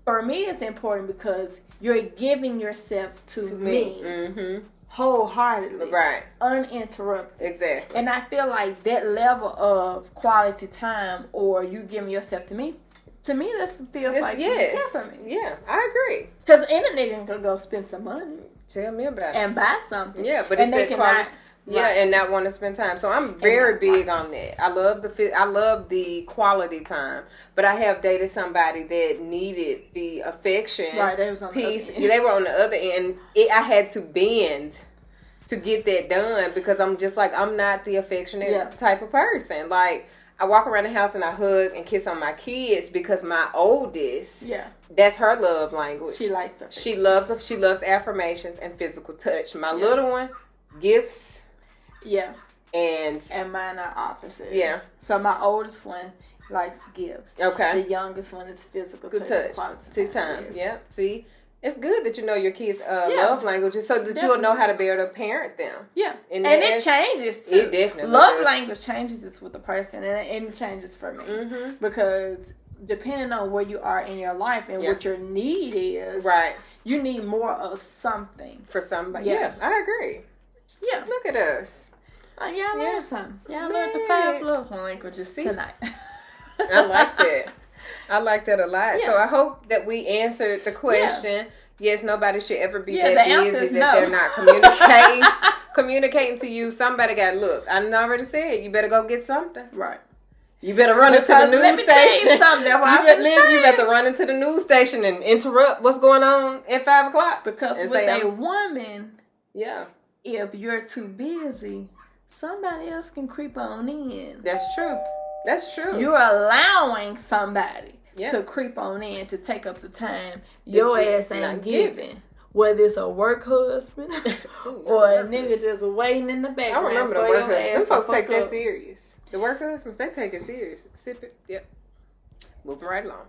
for me is important because you're giving yourself to me. Mm-hmm. Wholeheartedly. Right. Uninterrupted. Exactly. And I feel like that level of quality time or you giving yourself to me that feels like you care for me. Yeah, I agree. Because any nigga can go spend some money. Tell me about it. And buy something. Yeah, but it's that quality. And not want to spend time. So I'm very big on that. I love the quality time. But I have dated somebody that needed the affection they was on piece. The other end. They were on the other end. I had to bend to get that done because I'm just like, I'm not the affectionate type of person. Like, I walk around the house and I hug and kiss on my kids because my oldest, that's her love language. She likes it. She loves affirmations and physical touch. My little one, gifts. Yeah. And mine are opposite. Yeah. So my oldest one likes gifts. Okay. The youngest one is physical touch. Quality time. Yeah. See, it's good that you know your kids' love languages so that you'll know how to be able to parent them. Yeah. And it changes too. It definitely love language changes with the person and it changes for me. Mm-hmm. Because depending on where you are in your life and what your need is, you need more of something. For somebody. Yeah, I agree. Yeah. Look at us. Y'all learned something. Y'all learned the 5 love languages tonight. I like that. I like that a lot. Yeah. So I hope that we answered the question. Yeah. Yes, nobody should ever be that busy that they're not communicating to you. Somebody got to look. I already said you better go get something. Right. You better run into the news station. You better run into the news station and interrupt what's going on at 5 o'clock. Because with a woman, if you're too busy, somebody else can creep on in. That's true. That's true. You're allowing somebody to creep on in to take up the time your ass ain't giving. Whether it's a work husband or a nigga just waiting in the background. I remember the work husband. Them folks take that serious. The work husbands, they take it serious. Sip it. Yep. Moving right along.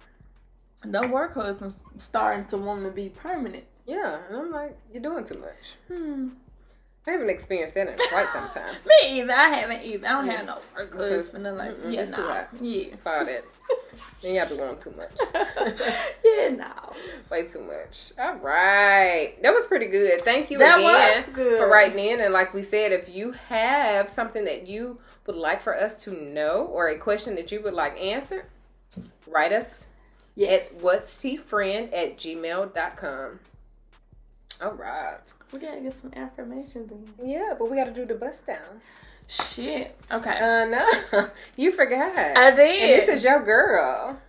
The work husband's starting to want to be permanent. Yeah, and I'm like, you're doing too much. I haven't experienced that in quite some time. Me either. I haven't either. I don't have no work husband. Like, yeah, it's too hot. Yeah. For all that. Then y'all be wanting too much. Yeah, no. Way too much. All right. That was pretty good. Thank you that again was good. for writing in. And like we said, if you have something that you would like for us to know or a question that you would like answered, write us at whatstfriend@gmail.com. All right. We gotta get some affirmations in. Yeah, but we gotta do the bust down. Shit. Okay. No. You forgot. I did. And this is your girl.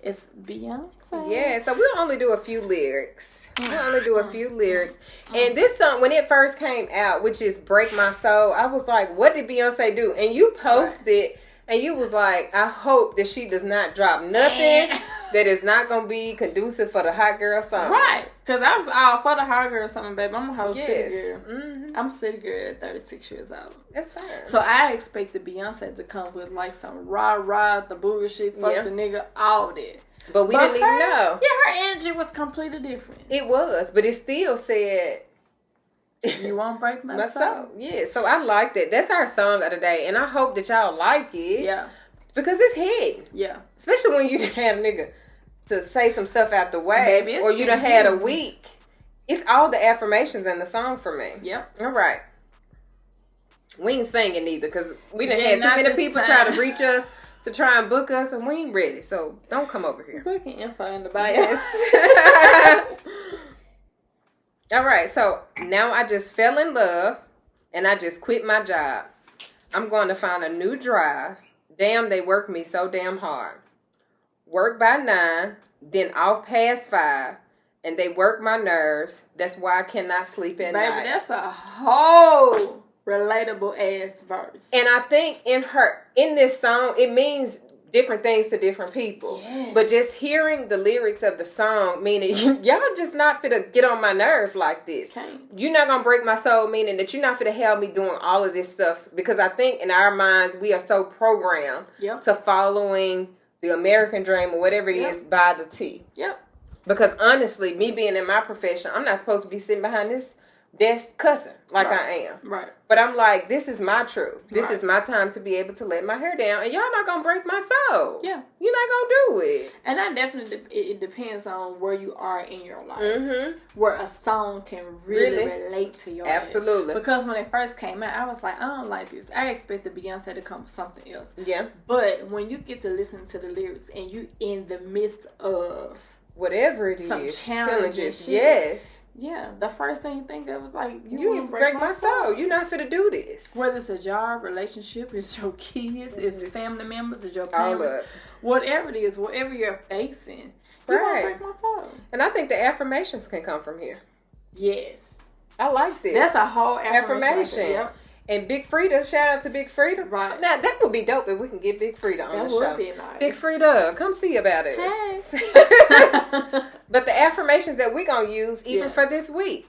It's Beyonce. Yeah, so we'll only do a few lyrics. And this song, when it first came out, which is Break My Soul, I was like, what did Beyonce do? And you posted, and you was like, I hope that she does not drop nothing that is not going to be conducive for the hot girl song. Right. Because I was all for the hot girl song, baby. I'm a whole city girl. Mm-hmm. I'm a city girl at 36 years old. That's fine. So I expected Beyonce to come with like some rah-rah, the bullshit, fuck the nigga, all that. But we didn't even know. Yeah, her energy was completely different. It was, but it still said... You won't break my soul. Yeah, so I liked it. That's our song of the day, and I hope that y'all like it. Yeah. Because it's hitting. Yeah. Especially when you had a nigga to say some stuff out the way. Baby, or you done had a week. It's all the affirmations in the song for me. Yep. All right. We ain't singing either because we done had too many people try to reach us to try and book us, and we ain't ready. So don't come over here. Booking info in the bio. Yes. All right. So now I just fell in love and I just quit my job. I'm going to find a new drive. Damn, they work me so damn hard. Work by 9, then off past 5, and they work my nerves. That's why I cannot sleep at night. Baby, that's a whole relatable ass verse. And I think in this song, it means different things to different people. Yes. But just hearing the lyrics of the song, meaning y'all just not finna get on my nerve like this. Okay. You're not gonna break my soul, meaning that you're not finna have me doing all of this stuff. Because I think in our minds, we are so programmed to following the American dream or whatever it is by the T. Yep. Because honestly, me being in my profession, I'm not supposed to be sitting behind this desk cussing like I am. Right. But I'm like, this is my truth. This is my time to be able to let my hair down. And y'all not going to break my soul. Yeah. You're not going to do it. And that definitely, it depends on where you are in your life. Mm-hmm. Where a song can really relate to your Absolutely. life. Because when it first came out, I was like, I don't like this. I expected Beyonce to come with something else. Yeah. But when you get to listen to the lyrics and you in the midst of whatever it some is. challenges. Shit, yes. Yeah, the first thing you think of was like, you break my soul. You're not finna do this. Whether it's a job, relationship, it's your kids, it's family members, it's your parents, whatever it is, whatever you're facing, you won't break my soul. And I think the affirmations can come from here. Yes. I like this. That's a whole affirmation. Yep. And Big Frida, shout out to Big Frida. Right. Now, that would be dope if we can get Big Frida on the show. That would be nice. Big Frida, come see about it. Hey. But the affirmations that we're going to use, even for this week.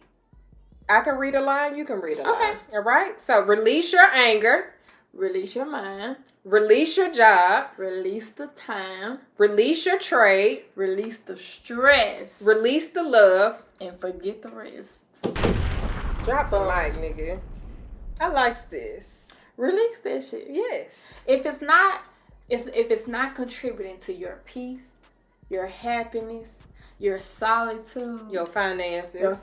I can read a line, you can read a line. All right? So, release your anger. Release your mind. Release your job. Release the time. Release your trade. Release the stress. Release the love. And forget the rest. Drop the mic, nigga. I likes this. Release that shit. Yes. If it's not contributing to your peace, your happiness, your solitude, your finances,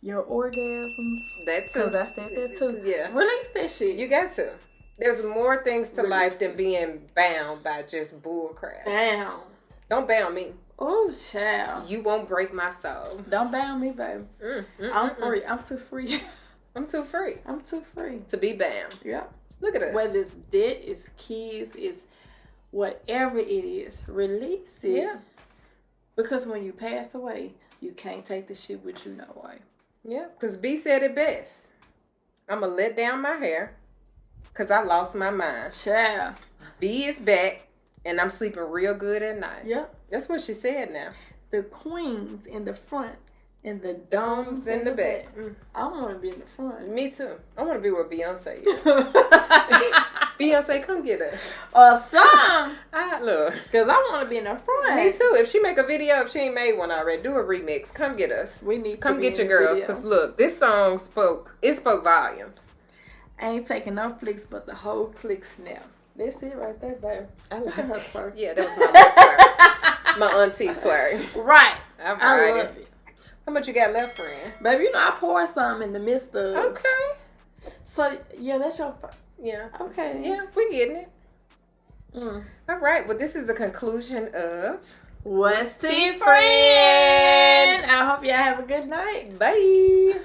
your orgasms. That too. Because I said that too. Yeah. Release that shit. You got to. There's more things to life than being bound by just bull crap. Bound. Don't bound me. Oh, child. You won't break my soul. Don't bound me, baby. I'm free. I'm too free. I'm too free. I'm too free. To be bound. Yeah. Look at us. Whether it's debt, it's kids, it's whatever it is, release it. Yeah. Because when you pass away, you can't take the shit with you no way. Yeah. Because B said it best. I'm going to let down my hair because I lost my mind. Child. B is back and I'm sleeping real good at night. Yep. That's what she said now. The queens in the front and the domes in the back. I want to be in the front. Me too. I want to be where Beyonce is. Beyonce, come get us. Or some. Look. Because I want to be in the front. Me too. If she make a video, if she ain't made one already, do a remix. Come get us. We need come get your girls. Because look, this song spoke volumes. I ain't taking no flicks, but the whole click snap. That's it right there, babe. I like her twerk. Yeah, that was my twerk. My auntie twerk. Right. I love it. How much you got left, friend? Baby, you know I poured some in the midst of. Okay. So, yeah, that's your... Yeah. Okay. Yeah, we getting it. All right. Well, this is the conclusion of... What's Tea, friend? I hope y'all have a good night. Bye.